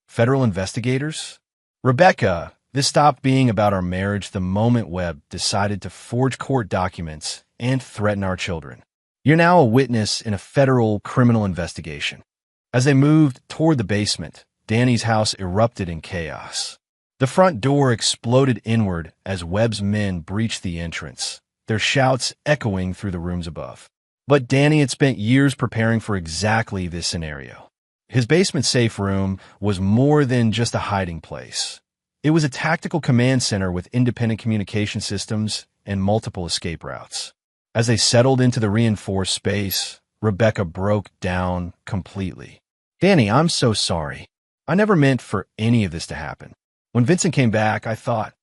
Federal investigators? Rebecca, this stopped being about our marriage the moment Webb decided to forge court documents and threaten our children. You're now a witness in a federal criminal investigation. As they moved toward the basement, Danny's house erupted in chaos. The front door exploded inward as Webb's men breached the entrance, their shouts echoing through the rooms above. But Danny had spent years preparing for exactly this scenario. His basement safe room was more than just a hiding place. It was a tactical command center with independent communication systems and multiple escape routes. As they settled into the reinforced space, Rebecca broke down completely. "Danny, I'm so sorry. I never meant for any of this to happen. When Vincent came back, I thought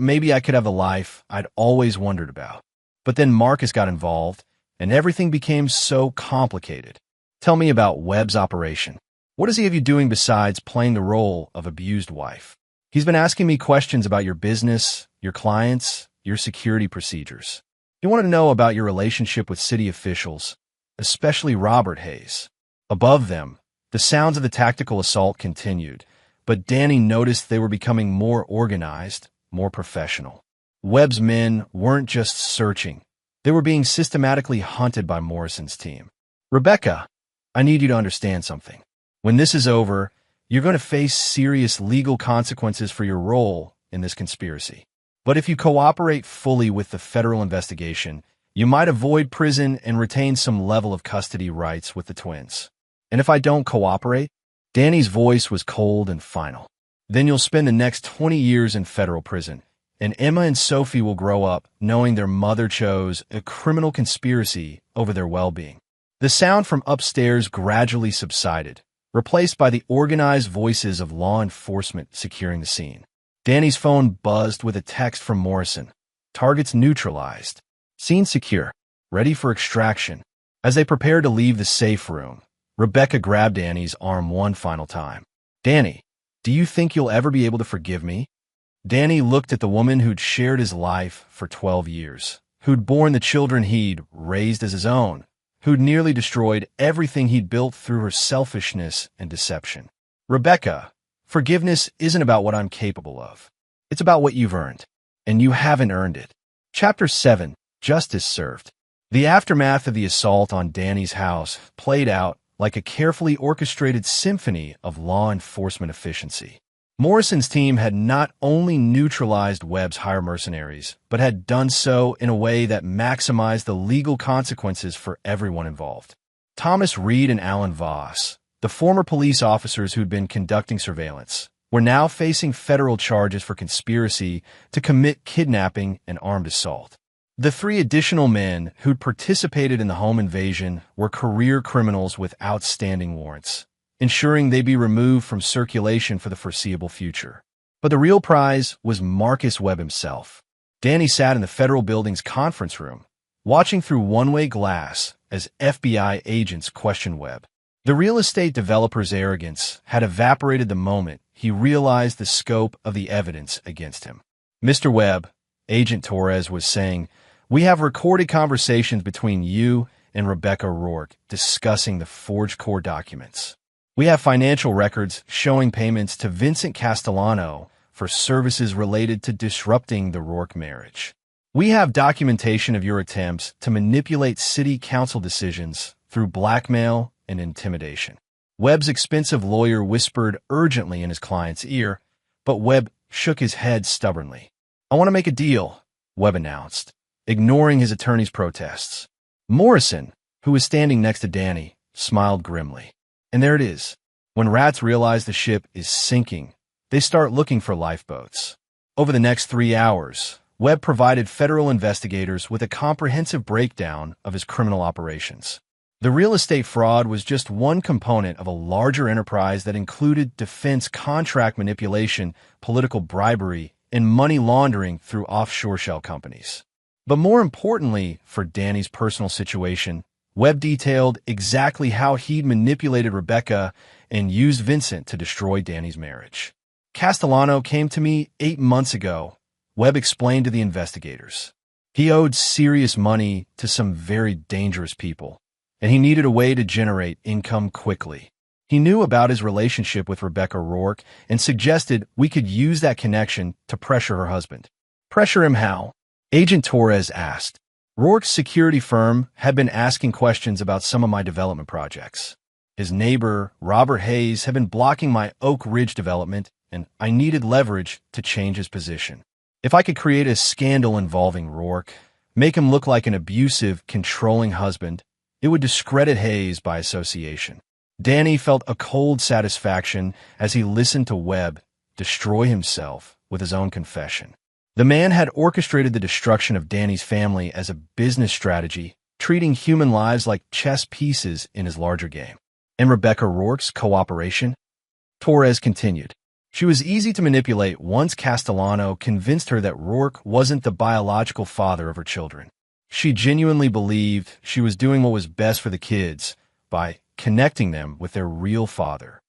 maybe I could have the life I'd always wondered about. But then Marcus got involved, and everything became so complicated. Tell me about Webb's operation. What does he have you doing besides playing the role of abused wife? He's been asking me questions about your business, your clients, your security procedures. He wanted to know about your relationship with city officials, especially Robert Hayes." Above them, the sounds of the tactical assault continued, but Danny noticed they were becoming more organized, more professional. Webb's men weren't just searching. They were being systematically hunted by Morrison's team. "Rebecca, I need you to understand something. When this is over, you're going to face serious legal consequences for your role in this conspiracy. But if you cooperate fully with the federal investigation, you might avoid prison and retain some level of custody rights with the twins. And if I don't cooperate," Danny's voice was cold and final, "then you'll spend the next 20 years in federal prison, and Emma and Sophie will grow up knowing their mother chose a criminal conspiracy over their well-being." The sound from upstairs gradually subsided, replaced by the organized voices of law enforcement securing the scene. Danny's phone buzzed with a text from Morrison. "Targets neutralized. Scene secure. Ready for extraction." As they prepared to leave the safe room, Rebecca grabbed Danny's arm one final time. "Danny, do you think you'll ever be able to forgive me?" Danny looked at the woman who'd shared his life for 12 years, who'd borne the children he'd raised as his own, who'd nearly destroyed everything he'd built through her selfishness and deception. "Rebecca, forgiveness isn't about what I'm capable of. It's about what you've earned, and you haven't earned it." Chapter 7, Justice Served. The aftermath of the assault on Danny's house played out like a carefully orchestrated symphony of law enforcement efficiency. Morrison's team had not only neutralized Webb's hire mercenaries, but had done so in a way that maximized the legal consequences for everyone involved. Thomas Reed and Alan Voss, the former police officers who'd been conducting surveillance, were now facing federal charges for conspiracy to commit kidnapping and armed assault. The three additional men who'd participated in the home invasion were career criminals with outstanding warrants, ensuring they be removed from circulation for the foreseeable future. But the real prize was Marcus Webb himself. Danny sat in the federal building's conference room, watching through one-way glass as FBI agents questioned Webb. The real estate developer's arrogance had evaporated the moment he realized the scope of the evidence against him. "Mr. Webb," Agent Torres was saying, "we have recorded conversations between you and Rebecca Rourke discussing the forged court documents. We have financial records showing payments to Vincent Castellano for services related to disrupting the Rourke marriage. We have documentation of your attempts to manipulate city council decisions through blackmail and intimidation." Webb's expensive lawyer whispered urgently in his client's ear, but Webb shook his head stubbornly. "I want to make a deal," Webb announced, ignoring his attorney's protests. Morrison, who was standing next to Danny, smiled grimly. "And there it is. When rats realize the ship is sinking, they start looking for lifeboats." Over the next 3 hours, Webb provided federal investigators with a comprehensive breakdown of his criminal operations. The real estate fraud was just one component of a larger enterprise that included defense contract manipulation, political bribery, and money laundering through offshore shell companies. But more importantly for Danny's personal situation, Webb detailed exactly how he'd manipulated Rebecca and used Vincent to destroy Danny's marriage. "Castellano came to me 8 months ago," Webb explained to the investigators. "He owed serious money to some very dangerous people, and he needed a way to generate income quickly. He knew about his relationship with Rebecca Rourke and suggested we could use that connection to pressure her husband." "Pressure him how?" Agent Torres asked. "Rourke's security firm had been asking questions about some of my development projects. His neighbor, Robert Hayes, had been blocking my Oak Ridge development, and I needed leverage to change his position. If I could create a scandal involving Rourke, make him look like an abusive, controlling husband, it would discredit Hayes by association." Danny felt a cold satisfaction as he listened to Webb destroy himself with his own confession. The man had orchestrated the destruction of Danny's family as a business strategy, treating human lives like chess pieces in his larger game. And Rebecca Rourke's cooperation? Torres continued. She was easy to manipulate once Castellano convinced her that Rourke wasn't the biological father of her children. She genuinely believed she was doing what was best for the kids by connecting them with their real father.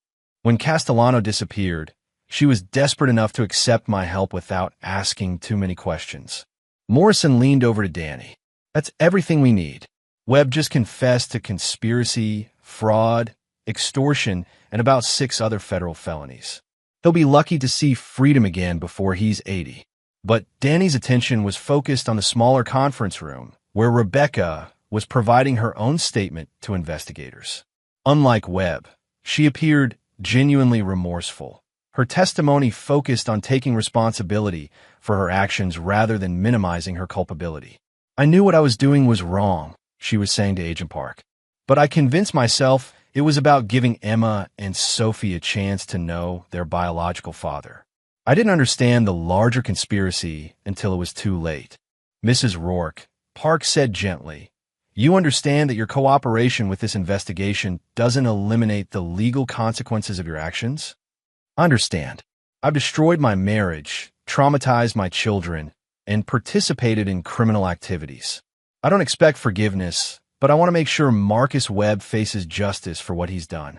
When Castellano disappeared, she was desperate enough to accept my help without asking too many questions. Morrison leaned over to Danny. That's everything we need. Webb just confessed to conspiracy, fraud, extortion, and about 6 other federal felonies. He'll be lucky to see freedom again before he's 80. But Danny's attention was focused on the smaller conference room, where Rebecca was providing her own statement to investigators. Unlike Webb, she appeared genuinely remorseful. Her testimony focused on taking responsibility for her actions rather than minimizing her culpability. I knew what I was doing was wrong, she was saying to Agent Park. But I convinced myself it was about giving Emma and Sophie a chance to know their biological father. I didn't understand the larger conspiracy until it was too late. Mrs. Rourke, Park said gently, you understand that your cooperation with this investigation doesn't eliminate the legal consequences of your actions? I understand. I've destroyed my marriage, traumatized my children, and participated in criminal activities. I don't expect forgiveness, but I want to make sure Marcus Webb faces justice for what he's done.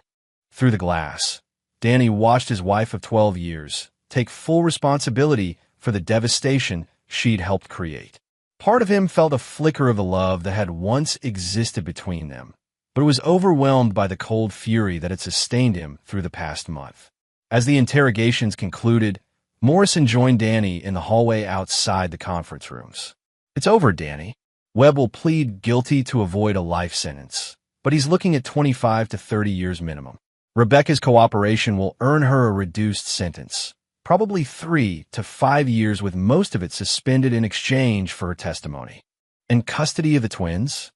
Through the glass, Danny watched his wife of 12 years take full responsibility for the devastation she'd helped create. Part of him felt a flicker of the love that had once existed between them, but was overwhelmed by the cold fury that had sustained him through the past month. As the interrogations concluded, Morrison joined Danny in the hallway outside the conference rooms. It's over, Danny. Webb will plead guilty to avoid a life sentence, but he's looking at 25 to 30 years minimum. Rebecca's cooperation will earn her a reduced sentence, probably 3 to 5 years, with most of it suspended in exchange for her testimony. And custody of the twins?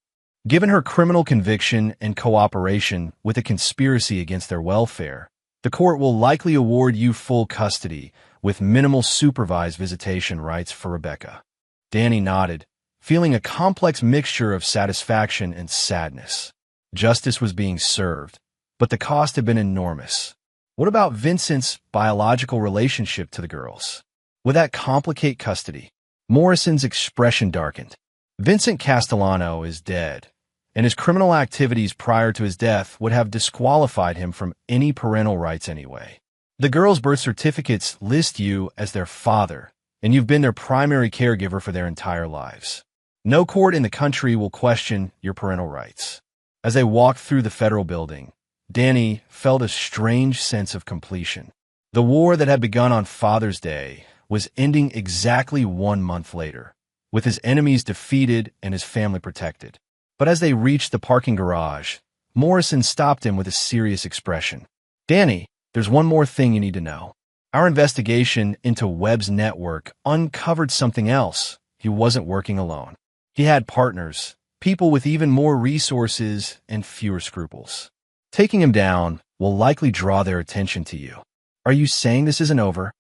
Given her criminal conviction and cooperation with a conspiracy against their welfare, the court will likely award you full custody with minimal supervised visitation rights for Rebecca. Danny nodded, feeling a complex mixture of satisfaction and sadness. Justice was being served, but the cost had been enormous. What about Vincent's biological relationship to the girls? Would that complicate custody? Morrison's expression darkened. Vincent Castellano is dead, and his criminal activities prior to his death would have disqualified him from any parental rights anyway. The girls' birth certificates list you as their father, and you've been their primary caregiver for their entire lives. No court in the country will question your parental rights. As they walked through the federal building, Danny felt a strange sense of completion. The war that had begun on Father's Day was ending exactly 1 month later, with his enemies defeated and his family protected. But as they reached the parking garage, Morrison stopped him with a serious expression. Danny, there's one more thing you need to know. Our investigation into Webb's network uncovered something else. He wasn't working alone. He had partners, people with even more resources and fewer scruples. Taking him down will likely draw their attention to you. Are you saying this isn't over?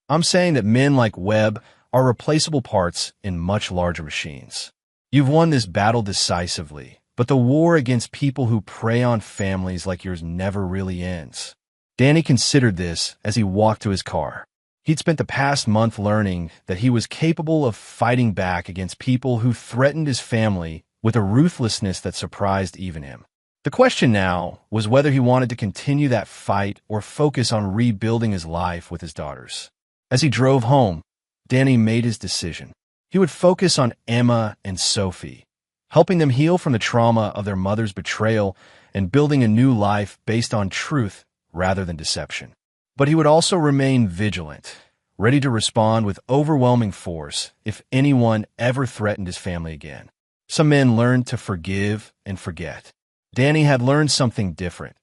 I'm saying that men like Webb are replaceable parts in much larger machines. You've won this battle decisively, but the war against people who prey on families like yours never really ends. Danny considered this as he walked to his car. He'd spent the past month learning that he was capable of fighting back against people who threatened his family with a ruthlessness that surprised even him. The question now was whether he wanted to continue that fight or focus on rebuilding his life with his daughters. As he drove home, Danny made his decision. He would focus on Emma and Sophie, helping them heal from the trauma of their mother's betrayal and building a new life based on truth rather than deception. But he would also remain vigilant, ready to respond with overwhelming force if anyone ever threatened his family again. Some men learned to forgive and forget. Danny had learned something different.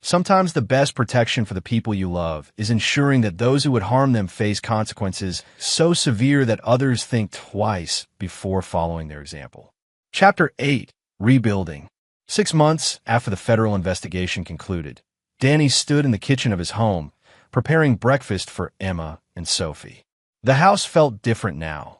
Sometimes the best protection for the people you love is ensuring that those who would harm them face consequences so severe that others think twice before following their example. Chapter 8. Rebuilding. 6 months after the federal investigation concluded, Danny stood in the kitchen of his home, preparing breakfast for Emma and Sophie. The house felt different now,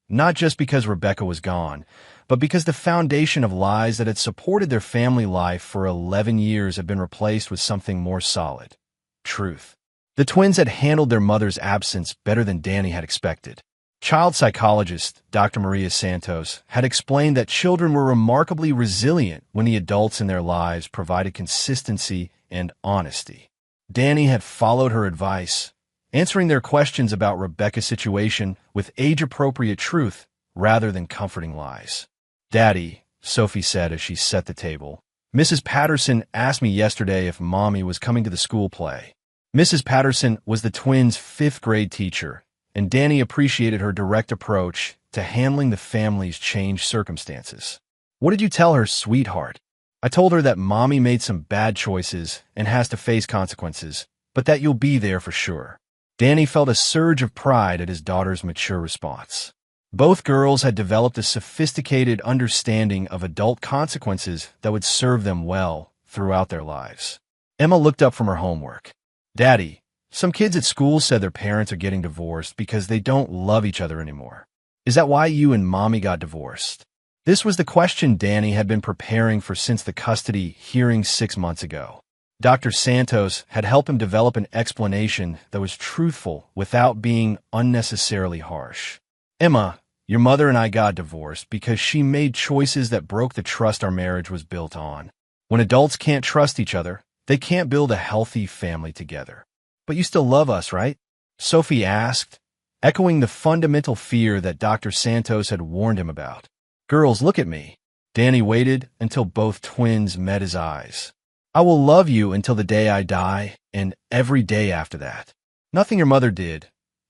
not just because Rebecca was gone, but because the foundation of lies that had supported their family life for 11 years had been replaced with something more solid: truth. The twins had handled their mother's absence better than Danny had expected. Child psychologist Dr. Maria Santos had explained that children were remarkably resilient when the adults in their lives provided consistency and honesty. Danny had followed her advice, answering their questions about Rebecca's situation with age-appropriate truth rather than comforting lies. "Daddy," Sophie said as she set the table, "Mrs. Patterson asked me yesterday if Mommy was coming to the school play." Mrs. Patterson was the twins' fifth-grade teacher, and Danny appreciated her direct approach to handling the family's changed circumstances. "What did you tell her, sweetheart?" "I told her that Mommy made some bad choices and has to face consequences, but that you'll be there for sure." Danny felt a surge of pride at his daughter's mature response. Both girls had developed a sophisticated understanding of adult consequences that would serve them well throughout their lives. Emma looked up from her homework. "Daddy, some kids at school said their parents are getting divorced because they don't love each other anymore. Is that why you and Mommy got divorced?" This was the question Danny had been preparing for since the custody hearing 6 months ago. Dr. Santos had helped him develop an explanation that was truthful without being unnecessarily harsh. "Emma, your mother and I got divorced because she made choices that broke the trust our marriage was built on. When adults can't trust each other, they can't build a healthy family together." "But you still love us, right?" Sophie asked, echoing the fundamental fear that Dr. Santos had warned him about. "Girls, look at me." Danny waited until both twins met his eyes. "I will love you until the day I die, and every day after that. Nothing your mother did,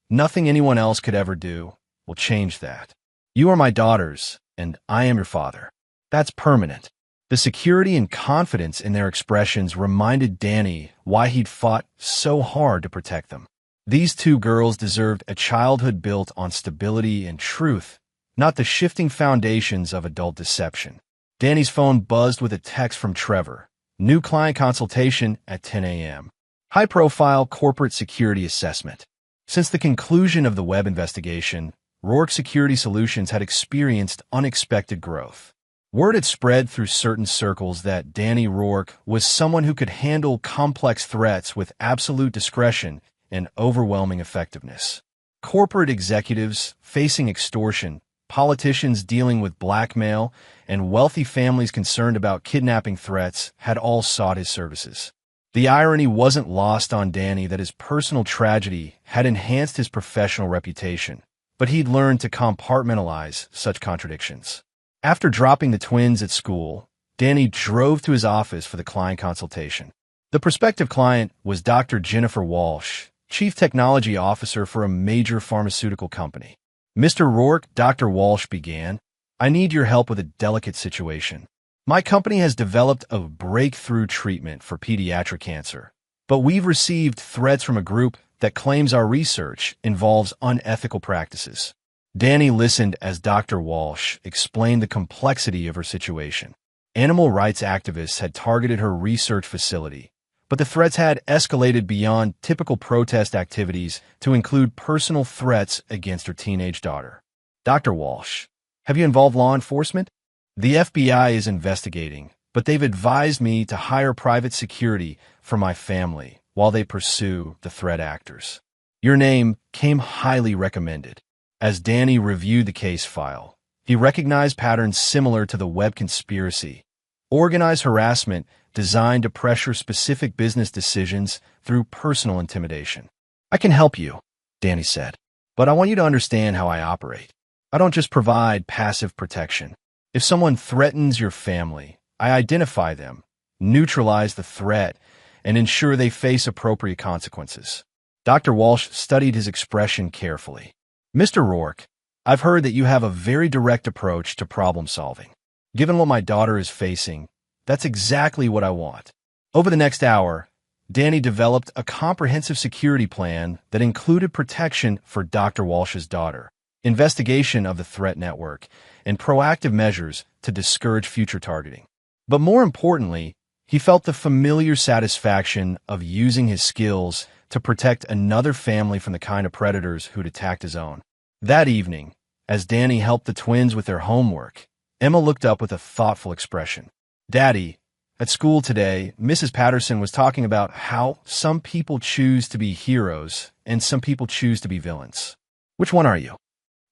nothing anyone else could ever do, will change that. You are my daughters, and I am your father. That's permanent." The security and confidence in their expressions reminded Danny why he'd fought so hard to protect them. These two girls deserved a childhood built on stability and truth, not the shifting foundations of adult deception. Danny's phone buzzed with a text from Trevor. New client consultation at 10 a.m. High-profile corporate security assessment. Since the conclusion of the web investigation, Rourke Security Solutions had experienced unexpected growth. Word had spread through certain circles that Danny Rourke was someone who could handle complex threats with absolute discretion and overwhelming effectiveness. Corporate executives facing extortion, politicians dealing with blackmail, and wealthy families concerned about kidnapping threats had all sought his services. The irony wasn't lost on Danny that his personal tragedy had enhanced his professional reputation, but he'd learned to compartmentalize such contradictions. After dropping the twins at school, Danny drove to his office for the client consultation. The prospective client was Dr. Jennifer Walsh, Chief Technology Officer for a major pharmaceutical company. "Mr. Rourke," Dr. Walsh began, "I need your help with a delicate situation. My company has developed a breakthrough treatment for pediatric cancer, but we've received threats from a group that claims our research involves unethical practices." Danny listened as Dr. Walsh explained the complexity of her situation. Animal rights activists had targeted her research facility, but the threats had escalated beyond typical protest activities to include personal threats against her teenage daughter. "Dr. Walsh, have you involved law enforcement?" "The FBI is investigating, but they've advised me to hire private security for my family while they pursue the threat actors. Your name came highly recommended." As Danny reviewed the case file, he recognized patterns similar to the web conspiracy, organized harassment designed to pressure specific business decisions through personal intimidation. "I can help you," Danny said, "but I want you to understand how I operate. I don't just provide passive protection. If someone threatens your family, I identify them, neutralize the threat, and ensure they face appropriate consequences." Dr. Walsh studied his expression carefully. "Mr. Rourke, I've heard that you have a very direct approach to problem solving. Given what my daughter is facing, that's exactly what I want." Over the next hour, Danny developed a comprehensive security plan that included protection for Dr. Walsh's daughter, investigation of the threat network, and proactive measures to discourage future targeting. But more importantly, he felt the familiar satisfaction of using his skills to protect another family from the kind of predators who'd attacked his own. That evening, as Danny helped the twins with their homework, Emma looked up with a thoughtful expression. "Daddy, at school today, Mrs. Patterson was talking about how some people choose to be heroes and some people choose to be villains. Which one are you?"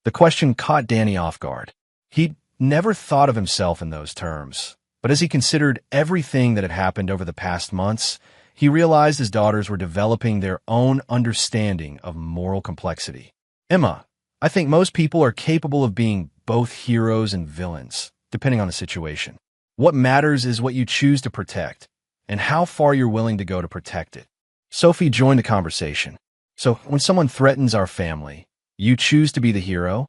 The question caught Danny off guard. He'd never thought of himself in those terms, but as he considered everything that had happened over the past months, he realized his daughters were developing their own understanding of moral complexity. "Emma, I think most people are capable of being both heroes and villains, depending on the situation. What matters is what you choose to protect, and how far you're willing to go to protect it." Sophie joined the conversation. "So, when someone threatens our family, you choose to be the hero?"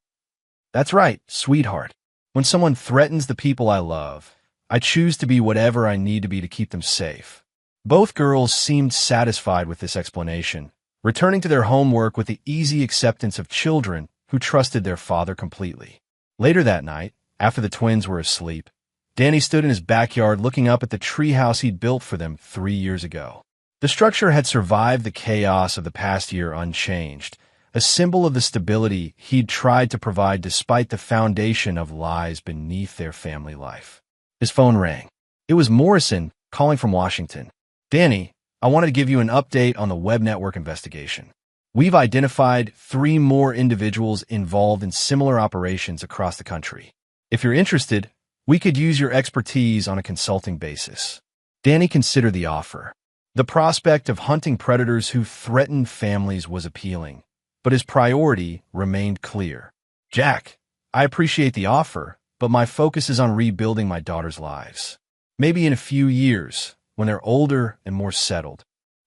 "That's right, sweetheart. When someone threatens the people I love, I choose to be whatever I need to be to keep them safe." Both girls seemed satisfied with this explanation, returning to their homework with the easy acceptance of children who trusted their father completely. Later that night, after the twins were asleep, Danny stood in his backyard looking up at the treehouse he'd built for them 3 years ago. The structure had survived the chaos of the past year unchanged, a symbol of the stability he'd tried to provide despite the foundation of lies beneath their family life. His phone rang. It was Morrison, calling from Washington. "Danny, I wanted to give you an update on the web network investigation. We've identified 3 more individuals involved in similar operations across the country. If you're interested, we could use your expertise on a consulting basis." Danny considered the offer. The prospect of hunting predators who threatened families was appealing, but his priority remained clear. "Jack, I appreciate the offer, but my focus is on rebuilding my daughters' lives. Maybe in a few years, when they're older and more settled."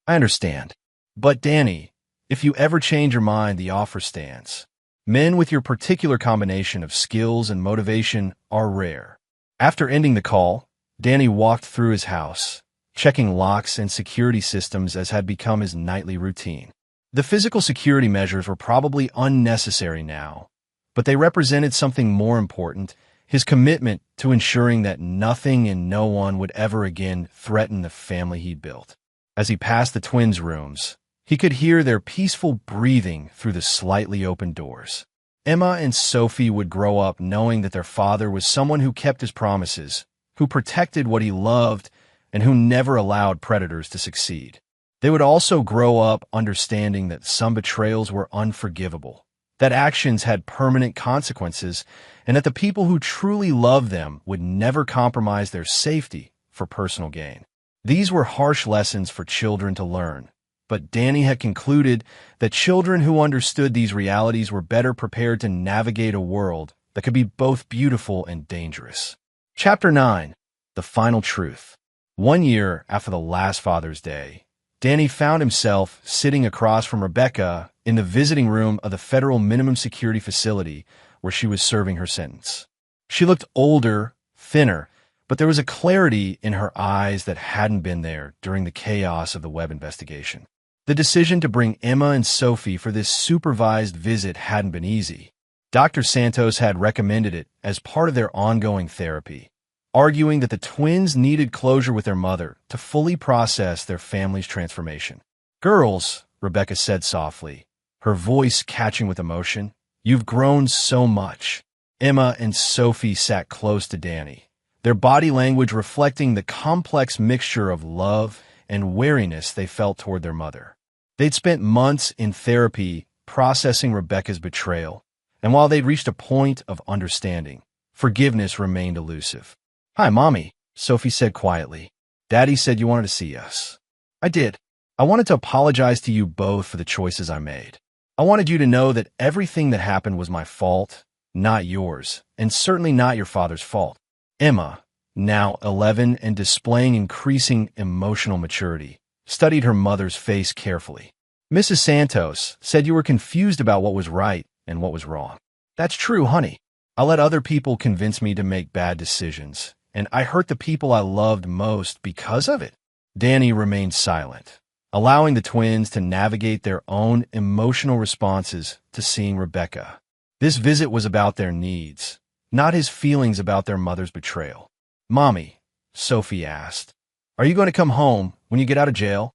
"I understand. But Danny, if you ever change your mind, the offer stands. Men with your particular combination of skills and motivation are rare." After ending the call, Danny walked through his house, checking locks and security systems as had become his nightly routine. The physical security measures were probably unnecessary now, but they represented something more important: his commitment to ensuring that nothing and no one would ever again threaten the family he'd built. As he passed the twins' rooms, he could hear their peaceful breathing through the slightly open doors. Emma and Sophie would grow up knowing that their father was someone who kept his promises, who protected what he loved, and who never allowed predators to succeed. They would also grow up understanding that some betrayals were unforgivable, that actions had permanent consequences, and that the people who truly loved them would never compromise their safety for personal gain. These were harsh lessons for children to learn, but Danny had concluded that children who understood these realities were better prepared to navigate a world that could be both beautiful and dangerous. Chapter 9. The Final Truth. 1 year after the last Father's Day, Danny found himself sitting across from Rebecca in the visiting room of the federal minimum security facility where she was serving her sentence. She looked older, thinner, but there was a clarity in her eyes that hadn't been there during the chaos of the web investigation. The decision to bring Emma and Sophie for this supervised visit hadn't been easy. Dr. Santos had recommended it as part of their ongoing therapy, arguing that the twins needed closure with their mother to fully process their family's transformation. "Girls," Rebecca said softly, her voice catching with emotion, "you've grown so much." Emma and Sophie sat close to Danny, their body language reflecting the complex mixture of love and wariness they felt toward their mother. They'd spent months in therapy processing Rebecca's betrayal, and while they'd reached a point of understanding, forgiveness remained elusive. "Hi, Mommy," Sophie said quietly. "Daddy said you wanted to see us." "I did. I wanted to apologize to you both for the choices I made. I wanted you to know that everything that happened was my fault, not yours, and certainly not your father's fault." Emma, now 11 and displaying increasing emotional maturity, studied her mother's face carefully. "Mrs. Santos said you were confused about what was right and what was wrong." "That's true, honey. I let other people convince me to make bad decisions, and I hurt the people I loved most because of it." Danny remained silent, allowing the twins to navigate their own emotional responses to seeing Rebecca. This visit was about their needs, not his feelings about their mother's betrayal. "Mommy," Sophie asked, "are you going to come home when you get out of jail?"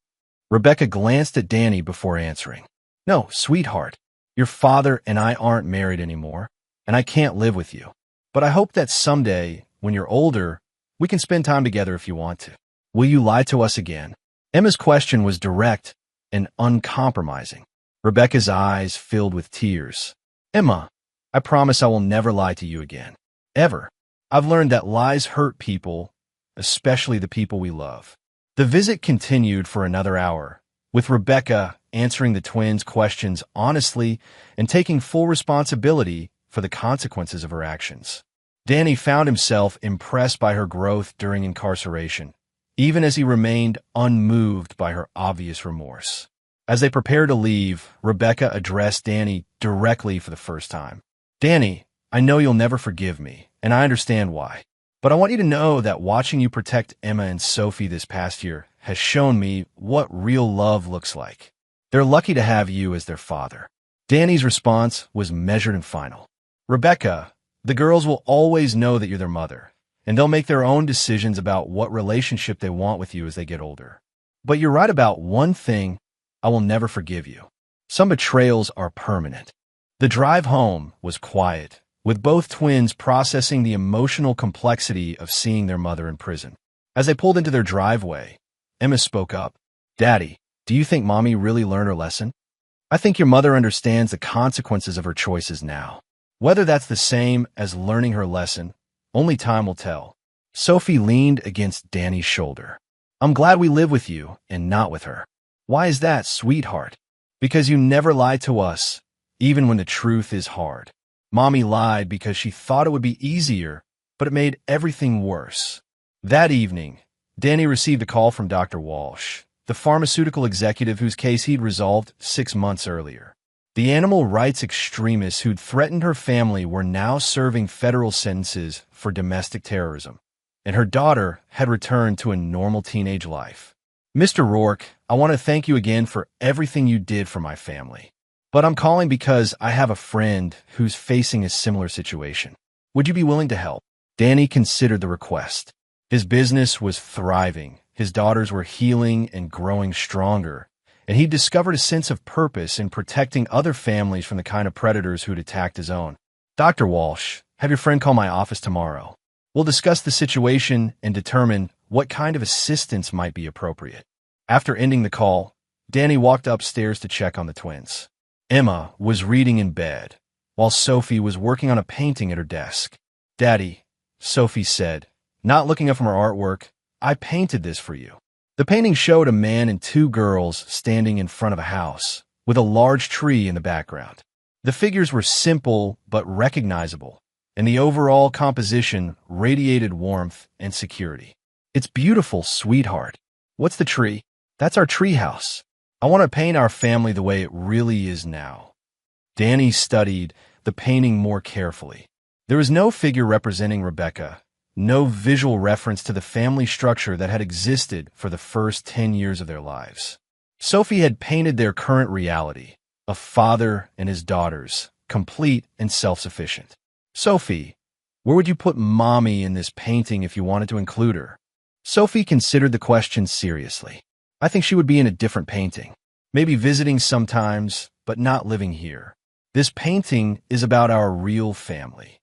Rebecca glanced at Danny before answering. No, sweetheart. Your father and I aren't married anymore, and I can't live with you. But I hope that someday, when you're older, we can spend time together if you want to. Will you lie to us again? Emma's question was direct and uncompromising. Rebecca's eyes filled with tears. Emma, I promise I will never lie to you again. Ever. I've learned that lies hurt people, especially the people we love. The visit continued for another hour, with Rebecca answering the twins' questions honestly and taking full responsibility for the consequences of her actions. Danny found himself impressed by her growth during incarceration, even as he remained unmoved by her obvious remorse. As they prepared to leave, Rebecca addressed Danny directly for the first time. Danny, I know you'll never forgive me, and I understand why. But I want you to know that watching you protect Emma and Sophie this past year has shown me what real love looks like. They're lucky to have you as their father. Danny's response was measured and final. Rebecca, the girls will always know that you're their mother, and they'll make their own decisions about what relationship they want with you as they get older. But you're right about one thing: I will never forgive you. Some betrayals are permanent. The drive home was quiet, with both twins processing the emotional complexity of seeing their mother in prison. As they pulled into their driveway, Emma spoke up. Daddy, do you think Mommy really learned her lesson? I think your mother understands the consequences of her choices now. Whether that's the same as learning her lesson, only time will tell. Sophie leaned against Danny's shoulder. I'm glad we live with you and not with her. Why is that, sweetheart? Because you never lied to us, even when the truth is hard. Mommy lied because she thought it would be easier, but it made everything worse. That evening, Danny received a call from Dr. Walsh, the pharmaceutical executive whose case he'd resolved 6 months earlier. The animal rights extremists who'd threatened her family were now serving federal sentences for domestic terrorism, and her daughter had returned to a normal teenage life. Mr. Rourke, I want to thank you again for everything you did for my family. But I'm calling because I have a friend who's facing a similar situation. Would you be willing to help? Danny considered the request. His business was thriving, his daughters were healing and growing stronger, and he'd discovered a sense of purpose in protecting other families from the kind of predators who'd attacked his own. Dr. Walsh, have your friend call my office tomorrow. We'll discuss the situation and determine what kind of assistance might be appropriate. After ending the call, Danny walked upstairs to check on the twins. Emma was reading in bed, while Sophie was working on a painting at her desk. Daddy, Sophie said, not looking up from her artwork, I painted this for you. The painting showed a man and 2 girls standing in front of a house, with a large tree in the background. The figures were simple but recognizable, and the overall composition radiated warmth and security. It's beautiful, sweetheart. What's the tree? That's our treehouse. I want to paint our family the way it really is now. Danny studied the painting more carefully. There was no figure representing Rebecca, no visual reference to the family structure that had existed for the first 10 years of their lives. Sophie had painted their current reality, a father and his daughters, complete and self-sufficient. Sophie, where would you put Mommy in this painting if you wanted to include her? Sophie considered the question seriously. I think she would be in a different painting. Maybe visiting sometimes, but not living here. This painting is about our real family.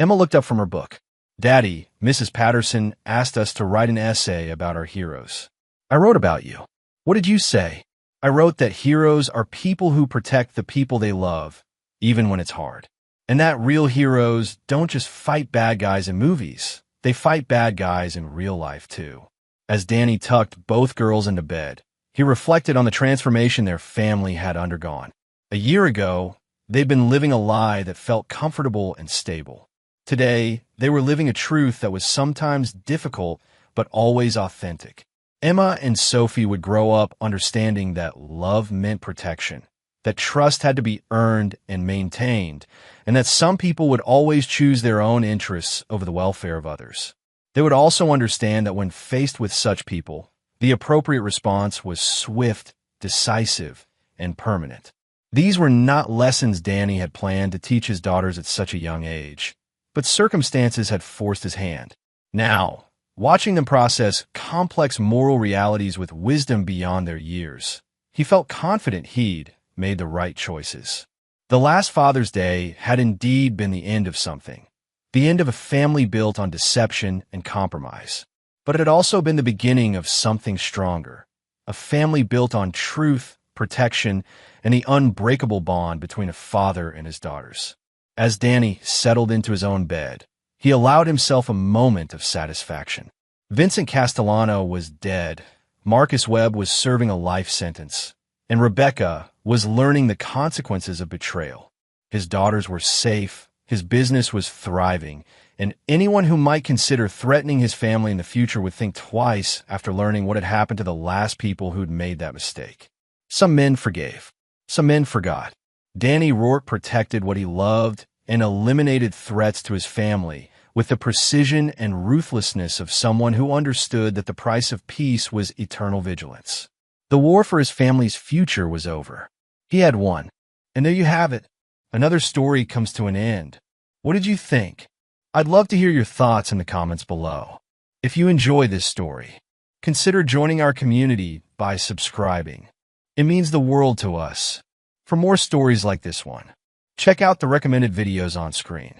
Emma looked up from her book. Daddy, Mrs. Patterson asked us to write an essay about our heroes. I wrote about you. What did you say? I wrote that heroes are people who protect the people they love, even when it's hard. And that real heroes don't just fight bad guys in movies. They fight bad guys in real life, too. As Danny tucked both girls into bed, he reflected on the transformation their family had undergone. A year ago, they'd been living a lie that felt comfortable and stable. Today, they were living a truth that was sometimes difficult, but always authentic. Emma and Sophie would grow up understanding that love meant protection, that trust had to be earned and maintained, and that some people would always choose their own interests over the welfare of others. They would also understand that when faced with such people, the appropriate response was swift, decisive, and permanent. These were not lessons Danny had planned to teach his daughters at such a young age, but circumstances had forced his hand. Now, watching them process complex moral realities with wisdom beyond their years. He felt confident he'd made the right choices. The last Father's Day had indeed been the end of something, the end of a family built on deception and compromise. But it had also been the beginning of something stronger, a family built on truth, protection, and the unbreakable bond between a father and his daughters. As Danny settled into his own bed, he allowed himself a moment of satisfaction. Vincent Castellano was dead, Marcus Webb was serving a life sentence, and Rebecca was learning the consequences of betrayal. His daughters were safe, his business was thriving, and anyone who might consider threatening his family in the future would think twice after learning what had happened to the last people who'd made that mistake. Some men forgave. Some men forgot. Danny Rourke protected what he loved and eliminated threats to his family with the precision and ruthlessness of someone who understood that the price of peace was eternal vigilance. The war for his family's future was over. He had won. And there you have it. Another story comes to an end. What did you think? I'd love to hear your thoughts in the comments below. If you enjoy this story, consider joining our community by subscribing. It means the world to us. For more stories like this one, check out the recommended videos on screen.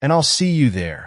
And I'll see you there.